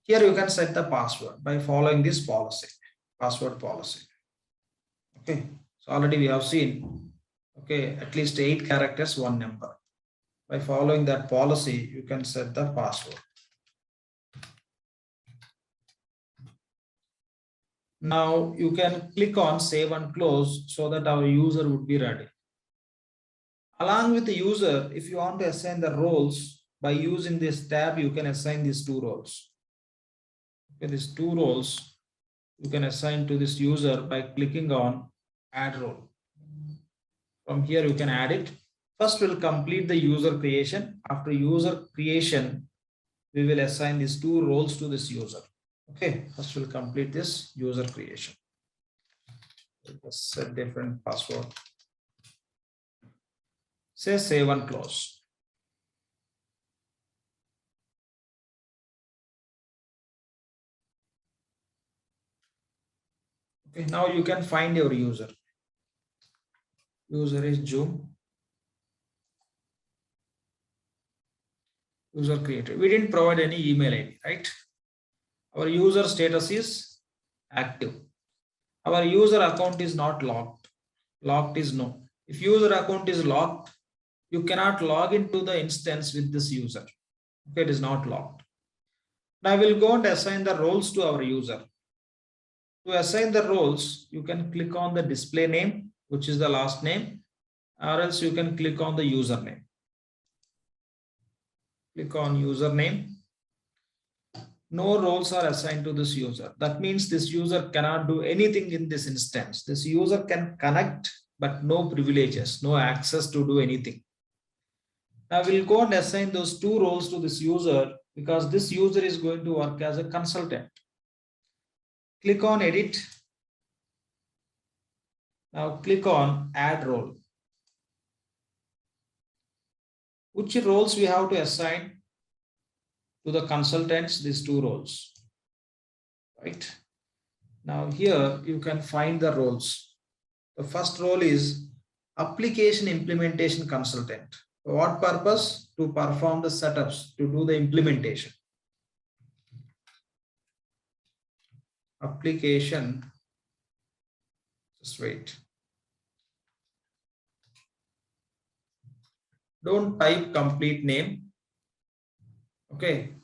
Here you can set the password by following this policy, password policy. Okay, so already we have seen, okay, at least 8 characters, 1 number. By following that policy, you can set the password. Now you can click on save and close so that our user would be ready. Along with the user, if you want to assign the roles, by using this tab, you can assign these two roles. Okay, these two roles you can assign to this user by clicking on add role. From here, you can add it. First, we'll complete the user creation. After user creation, we will assign these two roles to this user. Okay, first we'll complete this user creation. Just set different password. Say save and close. Okay, now you can find your user. User is Zoom. User created. We didn't provide any email ID, right? Our user status is active. Our user account is not locked. Locked is no. If user account is locked, you cannot log into the instance with this user. Okay, it is not locked. Now we'll go and assign the roles to our user. To assign the roles, you can click on the display name, which is the last name, or else you can click on the username. Click on username. No roles are assigned to this user. That means this user cannot do anything in this instance. This user can connect, but no privileges, no access to do anything. Now we'll go and assign those two roles to this user because this user is going to work as a consultant. Click on edit. Now click on add role. Which roles we have to assign to the consultants? These two roles, right? Now here you can find the roles. The first role is application implementation consultant. For what purpose? To perform the setups, to do the implementation. Application, just wait. Don't type complete name. Okay,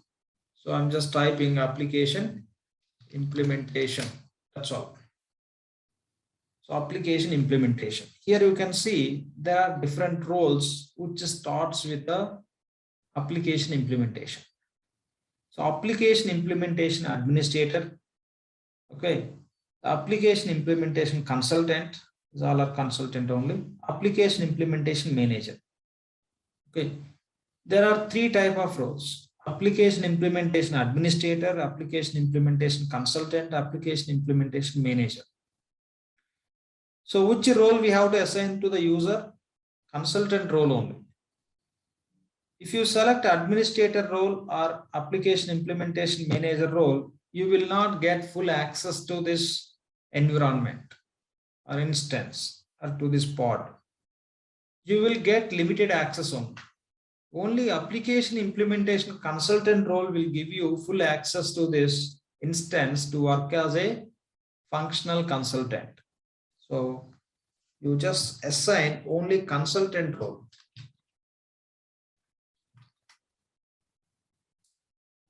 so I'm just typing application implementation. That's all. So application implementation. Here you can see there are different roles which starts with the application implementation. So application implementation administrator. Okay, the application implementation consultant is all are consultant only. Application implementation manager. Okay, there are three types of roles: application implementation administrator, application implementation consultant, application implementation manager. So which role we have to assign to the user? Consultant role only. If you select administrator role or application implementation manager role, you will not get full access to this environment or instance or to this pod. You will get limited access only. Only application implementation consultant role will give you full access to this instance to work as a functional consultant. So you just assign only consultant role.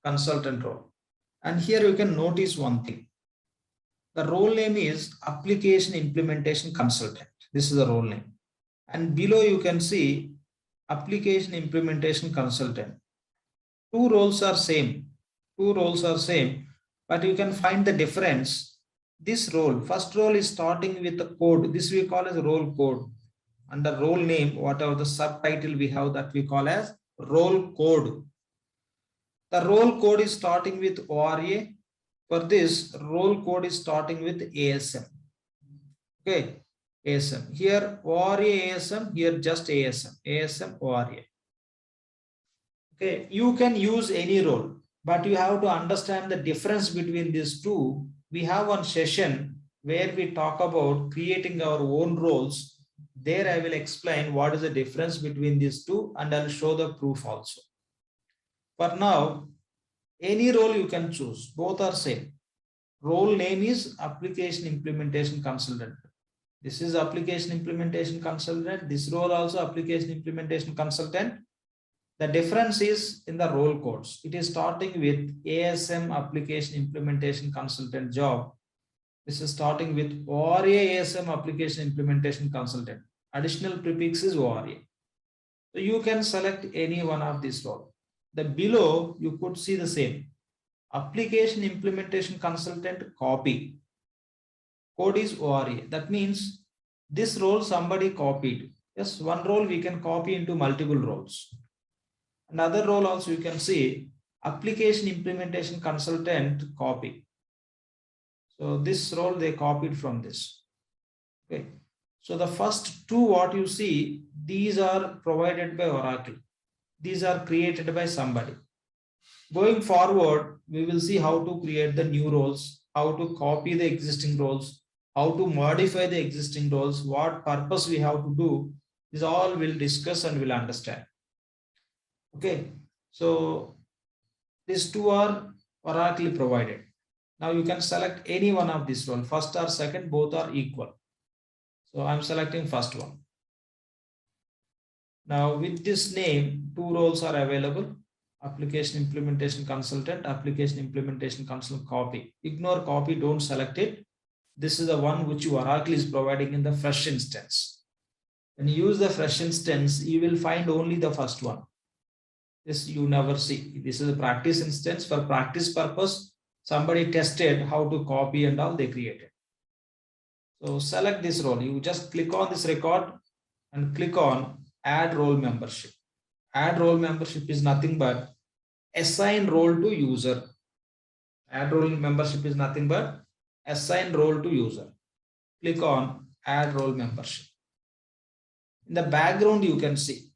Consultant role. And here you can notice one thing. The role name is application implementation consultant. This is the role name. And below you can see application implementation consultant. Two roles are same. Two roles are same, but you can find the difference. This role, first role is starting with the code. This we call as role code. Under role name, whatever the subtitle we have, that we call as role code. The role code is starting with ORA. For this, role code is starting with ASM. Okay, ASM. Here ORA ASM, here just ASM. ASM ORA. Okay, you can use any role, but you have to understand the difference between these two. We have one session where we talk about creating our own roles. There I will explain what is the difference between these two, and I'll show the proof also. For now, any role you can choose, both are same. Role name is application implementation consultant. This is application implementation consultant. This role also application implementation consultant. The difference is in the role codes. It is starting with ASM application implementation consultant job. This is starting with ORA ASM application implementation consultant. Additional prefix is ORA. So you can select any one of these role. The below you could see the same. Application implementation consultant copy. Code is ORA. That means this role somebody copied. Yes, one role we can copy into multiple roles. Another role also you can see application implementation consultant copy. So this role they copied from this. Okay. So the first two what you see, these are provided by Oracle. These are created by somebody. Going forward, we will see how to create the new roles, how to copy the existing roles, how to modify the existing roles, what purpose we have to do. This all we'll discuss and we'll understand. Okay, so these two are Oracle provided. Now you can select any one of these roles, first or second, both are equal. So I'm selecting first one. Now with this name, two roles are available. Application implementation consultant, application implementation consultant copy. Ignore copy, don't select it. This is the one which Oracle is providing in the fresh instance. When you use the fresh instance, you will find only the first one. This you never see. This is a practice instance. For practice purpose, somebody tested how to copy and all they created. So select this role. You just click on this record and click on add role membership. Add role membership is nothing but assign role to user. Add role membership is nothing but assign role to user. Click on add role membership. In the background you can see.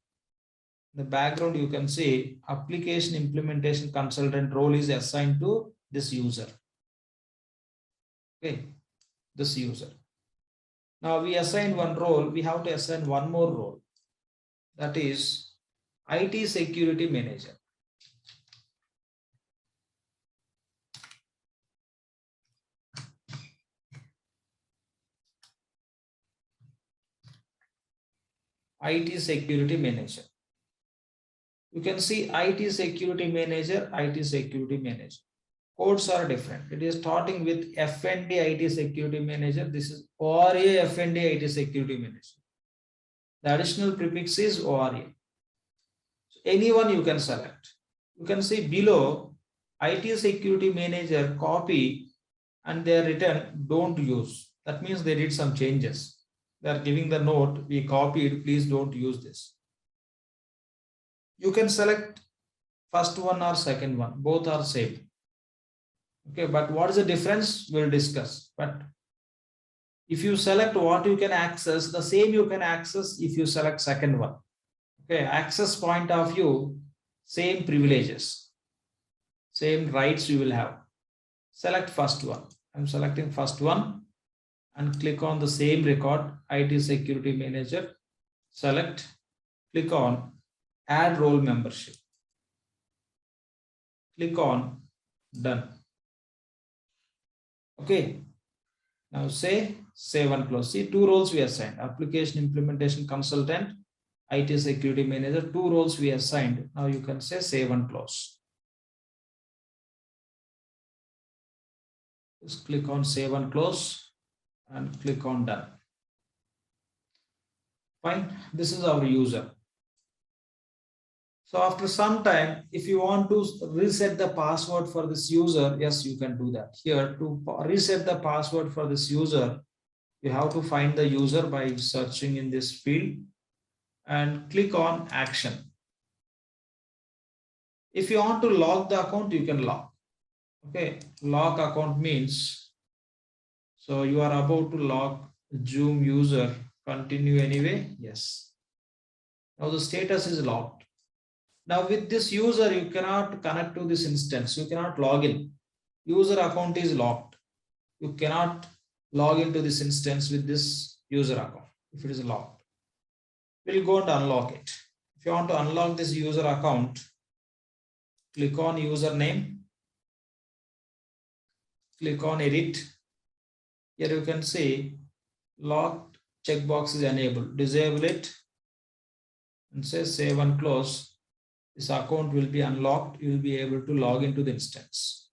In the background you can see application implementation consultant role is assigned to this user. Okay, this user. Now we assign one role, we have to assign one more role. That is IT security manager. IT security manager. You can see IT security manager, IT security manager. Codes are different. It is starting with FND IT security manager. This is ORA FND IT security manager. The additional prefix is ORA. So anyone you can select. You can see below IT security manager copy and they are written don't use. That means they did some changes. They are giving the note we copied, please don't use this. You can select first one or second one, both are same. Okay, but what is the difference? We'll discuss. But if you select what you can access, the same you can access if you select second one. Okay, access point of view, same privileges, same rights you will have. Select first one. I'm selecting first one and click on the same record, IT security manager. Select, click on add role membership. Click on done. Okay. Now say save and close. See, two roles we assigned: application implementation consultant, IT security manager. Two roles we assigned. Now you can say save and close. Just click on save and close and click on done. Fine. This is our user. So after some time, if you want to reset the password for this user, yes, you can do that. Here to reset the password for this user, you have to find the user by searching in this field and click on action. If you want to lock the account, you can lock. Okay, lock account means, so you are about to lock Zoom user, continue anyway, yes. Now the status is locked. Now with this user, you cannot connect to this instance. You cannot log in. User account is locked. You cannot log into this instance with this user account if it is locked. We'll go and unlock it. If you want to unlock this user account, click on username. Click on edit. Here you can see locked checkbox is enabled. Disable it and say save and close. This account will be unlocked. You will be able to log into the instance.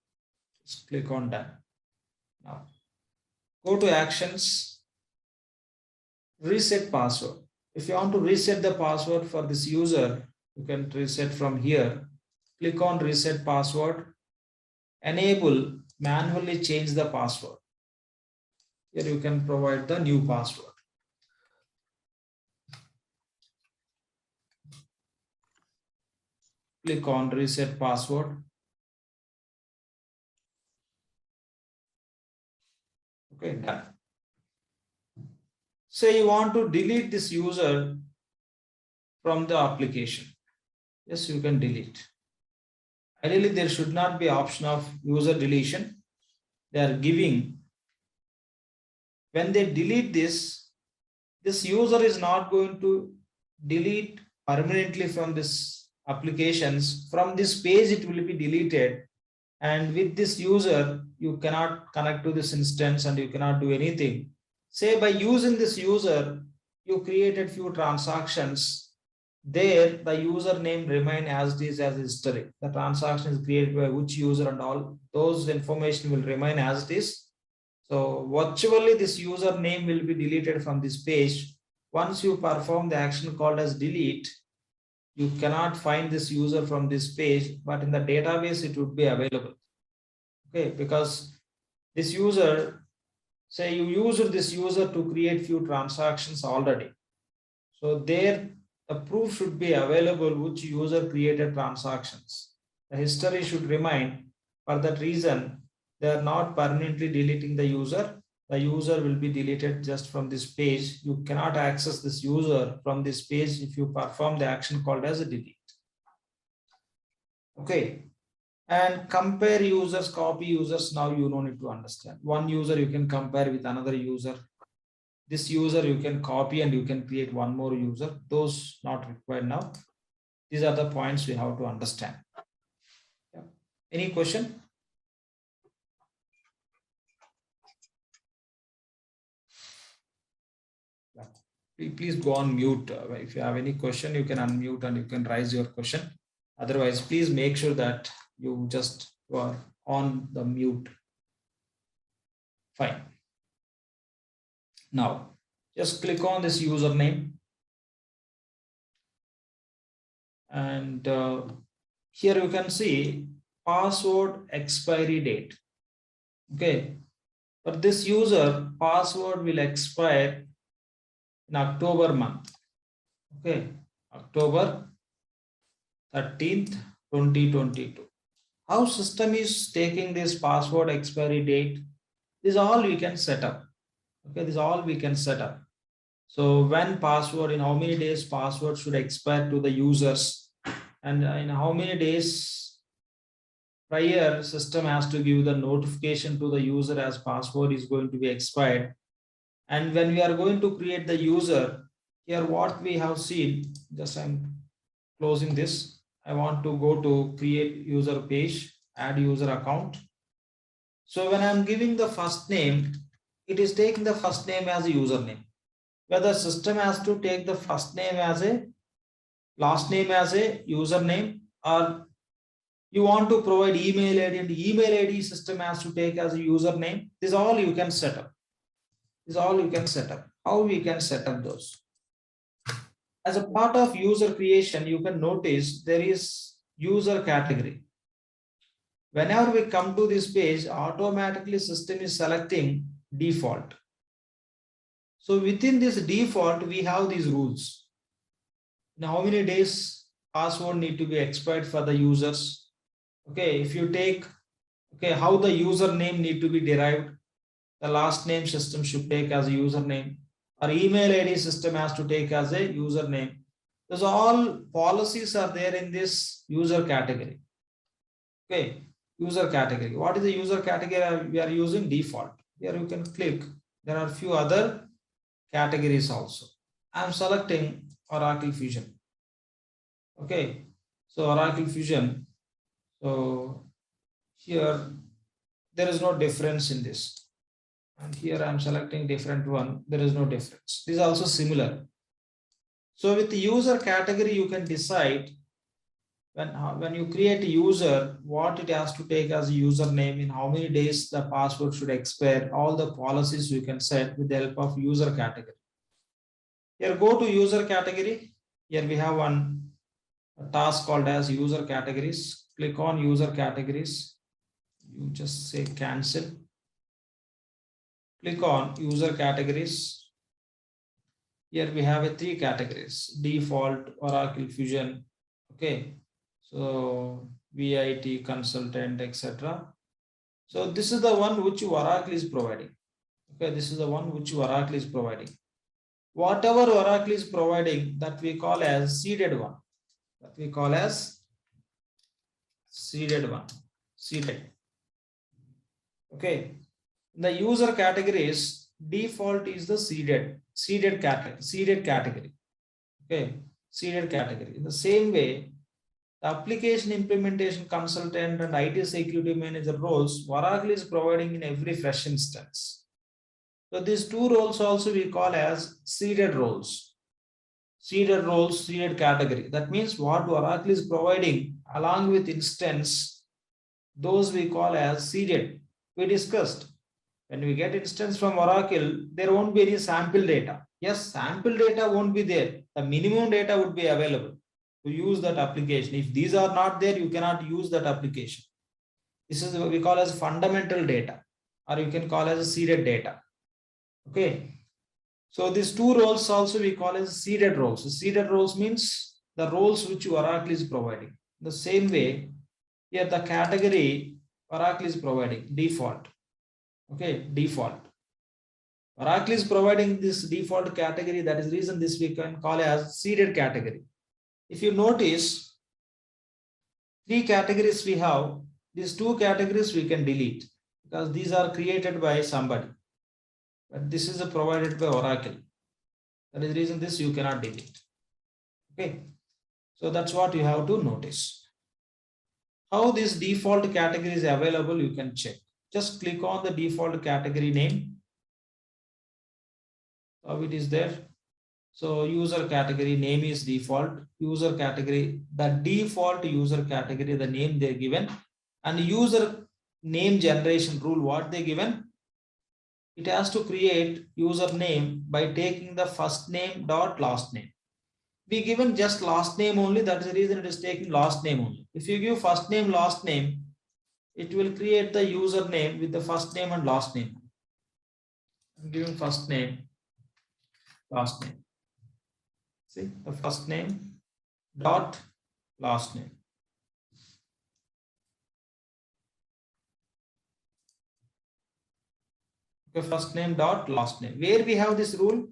Just click on done. Now go to actions, reset password. If you want to reset the password for this user, you can reset from here. Click on reset password. Enable manually change the password. Here you can provide the new password. Click on reset password. Okay, done. Say you want to delete this user from the application. Yes, you can delete. Ideally, there should not be option of user deletion. They are giving. When they delete this user is not going to delete permanently from this applications. From this page, it will be deleted. And with this user, you cannot connect to this instance and you cannot do anything. Say by using this user, you created few transactions. There, the username remain as it is as history. The transaction is created by which user and all those information will remain as it is. So virtually this username will be deleted from this page. Once you perform the action called as delete, you cannot find this user from this page, but in the database it would be available. Okay, because this user, say you used this user to create few transactions already. So there the proof should be available which user created transactions. The history should remain. For that reason, they are not permanently deleting the user. The user will be deleted just from this page. You cannot access this user from this page if you perform the action called as a delete. Okay. And compare users, copy users. Now you don't need to understand. One user you can compare with another user. This user you can copy and you can create one more user. Those not required now. These are the points we have to understand. Yeah. Any question? Please go on mute. If you have any question, you can unmute and you can raise your question. Otherwise, please make sure that you just are on the mute. Fine. Now, just click on this username. And here you can see password expiry date. Okay. For this user, password will expire in October month. Okay. October 13th, 2022. How system is taking this password expiry date? This is all we can set up. Okay, this is all we can set up. So when password, in how many days password should expire to the users, and in how many days prior system has to give the notification to the user as password is going to be expired. And when we are going to create the user, here what we have seen, just I'm closing this. I want to go to create user page, add user account. So when I'm giving the first name, it is taking the first name as a username. Whether system has to take the first name as a last name as a username, or you want to provide email ID and email ID system has to take as a username. This is all you can set up. This is all you can set up. How we can set up those? As a part of user creation, you can notice there is user category. Whenever we come to this page, automatically system is selecting default. So within this default, we have these rules. Now, how many days password need to be expired for the users? Okay, if you take, okay, how the username need to be derived, the last name system should take as a username, or email ID system has to take as a username. Those all policies are there in this user category. Okay, user category. What is the user category we are using? Default. Here you can click. There are a few other categories also. I'm selecting Oracle Fusion. Okay, so Oracle Fusion. So here there is no difference in this. And here I'm selecting different one. There is no difference. This is also similar. So with the user category, you can decide when you create a user, what it has to take as a username, in how many days the password should expire, all the policies you can set with the help of user category. Here go to user category. Here we have one task called as user categories. Click on user categories. You just say cancel. Click on user categories. Here we have a 3 categories: default, Oracle Fusion. Okay, so VIT, consultant, etc. So this is the one which Oracle is providing. Okay, this is the one which Oracle is providing. Whatever Oracle is providing, that we call as seeded one. That we call as seeded one. Seeded. Okay. In the user categories, default is the seeded category. Okay, seeded category. In the same way, the application implementation consultant and IT security manager roles, Oracle is providing in every fresh instance. So these 2 roles also we call as seeded roles. Seeded roles, seeded category. That means what Oracle is providing along with instance, those we call as seeded. We discussed. When we get instance from Oracle, there won't be any sample data. Yes, sample data won't be there. The minimum data would be available to use that application. If these are not there, you cannot use that application. This is what we call as fundamental data, or you can call as seeded data. Okay. So these 2 roles also we call as seeded roles. So seeded roles means the roles which Oracle is providing. The same way, here the category Oracle is providing default. Okay, default. Oracle is providing this default category. That is the reason this we can call as seeded category. If you notice, 3 categories we have. These 2 categories we can delete because these are created by somebody. But this is provided by Oracle. That is the reason this you cannot delete. Okay, so that's what you have to notice. How this default category is available, you can check. Just click on the default category name. How it is there. So user category name is default. User category, the default user category, the name they're given, and user name generation rule, what they given. It has to create username by taking the first name dot last name. We given just last name only. That is the reason it is taking last name only. If you give first name, last name, it will create the username with the first name and last name. I'm giving first name, last name. See the first name dot last name. Okay, first name dot last name. Where we have this rule?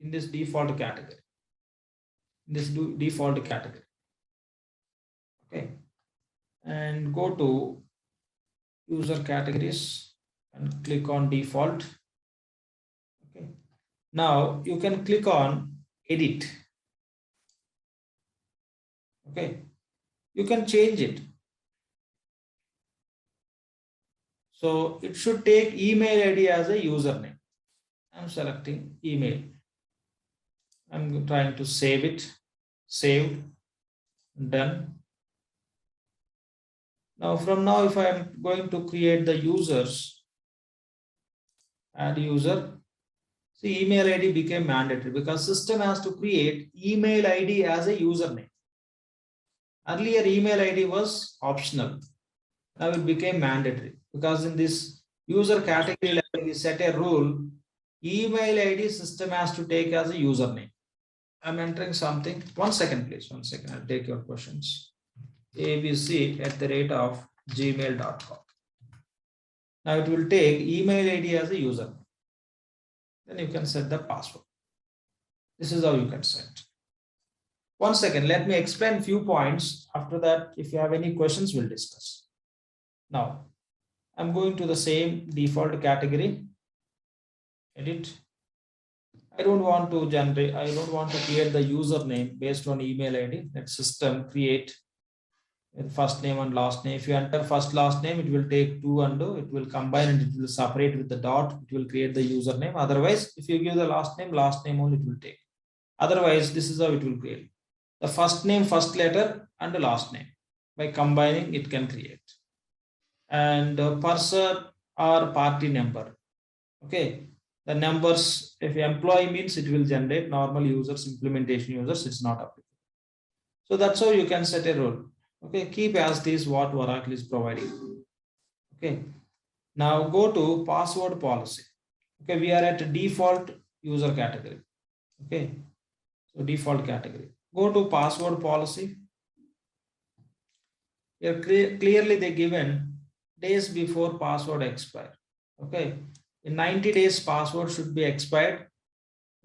In this default category. In this default category. Okay. And go to user categories and click on default. Okay. Now you can click on edit. Okay. You can change it. So it should take email ID as a username. I'm selecting email. I'm trying to save it. Saved. Done. Now from now, if I am going to create the users, add user, see email ID became mandatory because system has to create email ID as a username. Earlier email ID was optional. Now it became mandatory because in this user category level, we set a rule, email ID system has to take as a username. I'm entering something. 1 second, please. 1 second. I'll take your questions. abc@gmail.com. Now it will take email ID as a username. Then you can set the password. This is how you can set. 1 second. Let me explain few points. After that, if you have any questions, we'll discuss. Now, I'm going to the same default category. Edit. I don't want to create the username based on email ID. Let system create first name and last name. If you enter first last name, it will take 2 and it will combine and it will separate with the dot. It will create the username. Otherwise, if you give the last name only it will take. Otherwise, this is how it will create. The first name, first letter and the last name. By combining, it can create. And person or party number. Okay. The numbers, if employee means it will generate, normal users, implementation users, it's not applicable. So that's how you can set a rule. Okay, keep as this what Oracle is providing. Okay, now go to password policy. Okay, we are at default user category. Okay, so default category. Go to password policy. Here clearly they given days before password expire. Okay, in 90 days password should be expired.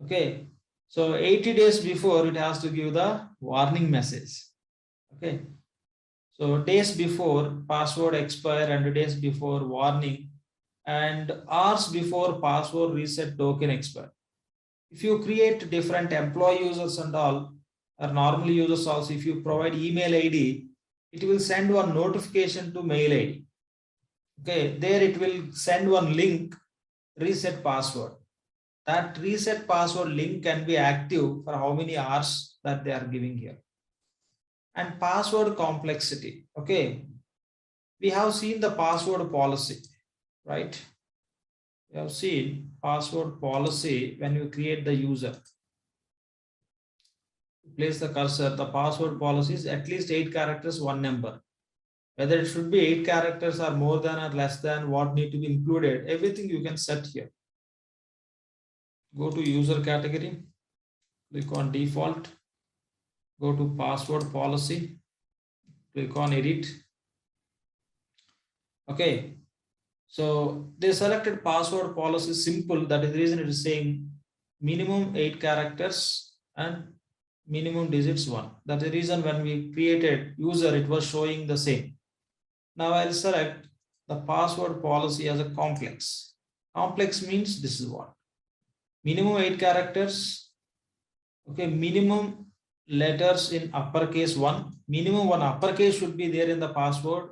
Okay, so 80 days before it has to give the warning message. Okay, so days before password expire and days before warning and hours before password reset token expire. If you create different employee users and all, or normal users also, if you provide email ID, it will send one notification to mail ID. Okay, there it will send one link, reset password. That reset password link can be active for how many hours that they are giving here. And password complexity. Okay, we have seen the password policy, right? We have seen password policy when you create the user. Place the cursor, the password policy is at least 8 characters, 1 number. Whether it should be 8 characters or more than or less than, what need to be included, everything you can set here. Go to user category, click on default, go to password policy, click on edit. Okay, so they selected password policy simple. That is the reason it is saying minimum 8 characters and minimum digits 1. That's the reason when we created user, it was showing the same. Now I'll select the password policy as a complex. Complex means this is what? Minimum 8 characters. Okay, minimum letters in uppercase 1. Minimum 1 uppercase should be there in the password.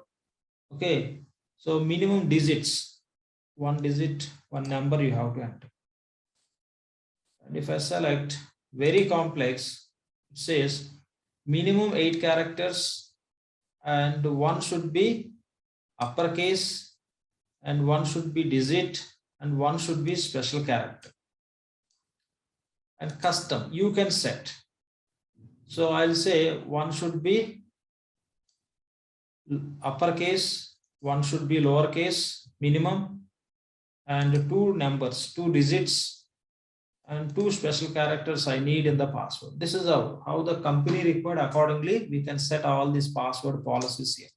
Okay, so minimum digits, 1 digit, 1 number you have to enter. And if I select very complex, it says minimum 8 characters and 1 should be uppercase and 1 should be digit and 1 should be special character. And custom, you can set. So I'll say 1 should be uppercase, 1 should be lowercase minimum, and 2 numbers, 2 digits, and 2 special characters I need in the password. This is how the company required. Accordingly, we can set all these password policies here.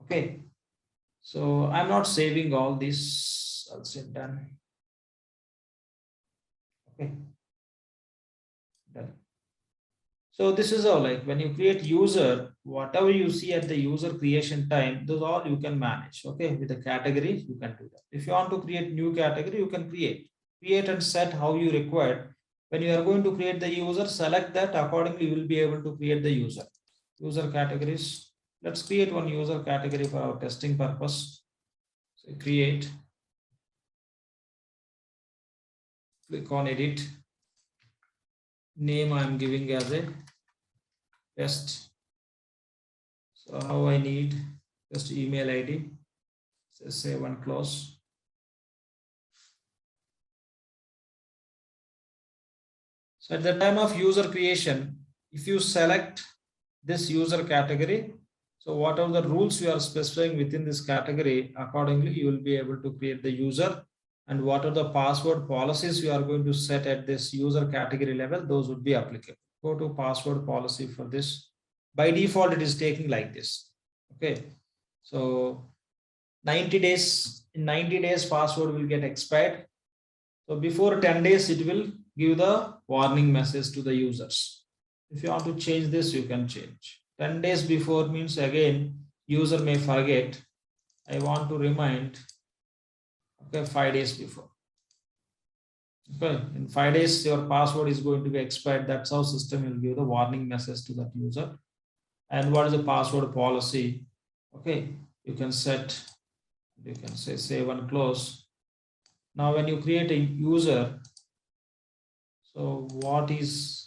Okay, so I'm not saving all this. I'll say done. Okay, done. So this is how, like when you create user, whatever you see at the user creation time, those all you can manage. Okay, with the category, you can do that. If you want to create new category, you can create and set how you require. When you are going to create the user, select that. Accordingly, you will be able to create the user. User categories. Let's create one user category for our testing purpose. So create. Click on edit. Name I'm giving as a test. So how I need just email ID. So save and close. So at the time of user creation, if you select this user category, so whatever the rules you are specifying within this category, accordingly you will be able to create the user, and what are the password policies you are going to set at this user category level, those would be applicable. Go to password policy for this. By default, it is taking like this. Okay, so 90 days, in 90 days password will get expired. So before 10 days, it will give the warning message to the users. If you want to change this, you can change. 10 days before means again, user may forget. I want to remind, okay, 5 days before. Okay, in 5 days, your password is going to be expired. That's how system will give the warning message to that user. And what is the password policy? Okay, you can set, you can say save and close. Now, when you create a user, so what is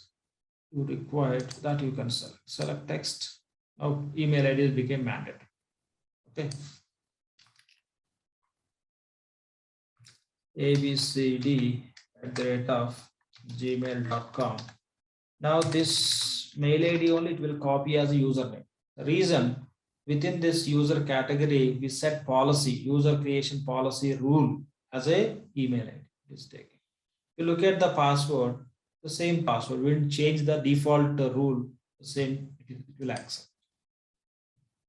you required, that you can select text. Now email ID became mandatory. Okay. abcd@gmail.com. Now this mail ID only it will copy as a username. The reason within this user category we set policy, user creation policy rule as a email ID. Is taken. If you look at the password, the same password. We will change the default rule. The same it will accept.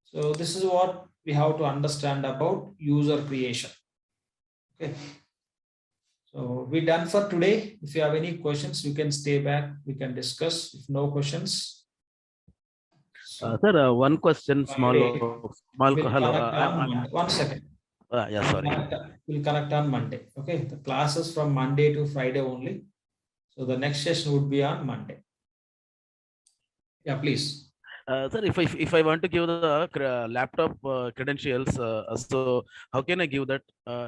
So this is what we have to understand about user creation. Okay. So we're done for today. If you have any questions, you can stay back. We can discuss. If no questions, Sir, one question, small. we'll Hello. connect on Monday. One second. Yeah, sorry. We'll connect on Monday. Okay. The classes from Monday to Friday only. So the next session would be on Monday. Yeah, please. Sir, if I want to give the laptop credentials, so how can I give that?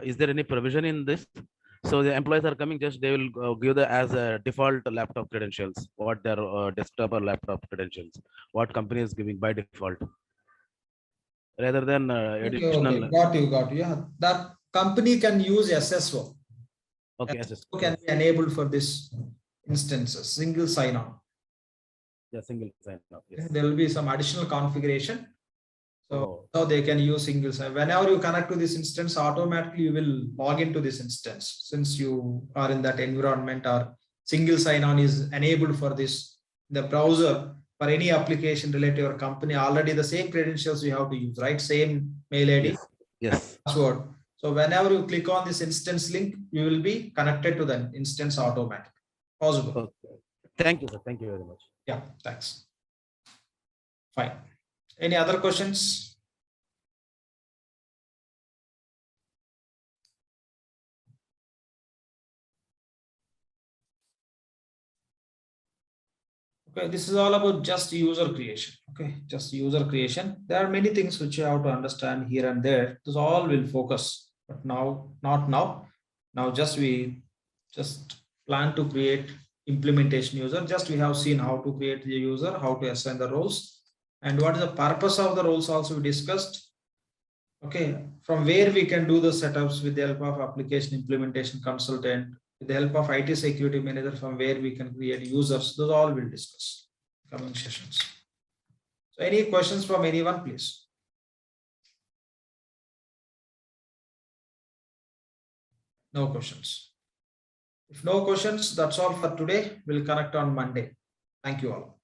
Is there any provision in this? So the employees are coming, just they will give the as a default laptop credentials, what their desktop or laptop credentials, what company is giving by default, rather than additional. Okay. Got you. Yeah, that company can use SSO. Okay, SSO can be enabled for this instances, single sign-on. Yeah, single sign-on. Yes. There will be some additional configuration. So Oh. now they can use single sign. Whenever you connect to this instance, automatically you will log into this instance since you are in that environment or single sign-on is enabled for this. The browser for any application related to your company, already the same credentials you have to use, right? Same mail ID, Yes. password. So whenever you click on this instance link, you will be connected to the instance automatically. Possible. Okay. Thank you, sir. Thank you very much. Yeah, thanks. Fine. Any other questions? Okay, this is all about just user creation. Okay, just user creation. There are many things which you have to understand here and there. This all will focus, but now, not now. Now we just plan to create implementation user. Just we have seen how to create the user, how to assign the roles, and what is the purpose of the roles also we discussed. Okay, from where we can do the setups with the help of application implementation consultant, with the help of IT security manager, from where we can create users. Those all we'll discuss in coming sessions. So any questions from anyone, please? No questions. If no questions, that's all for today. We'll connect on Monday. Thank you all.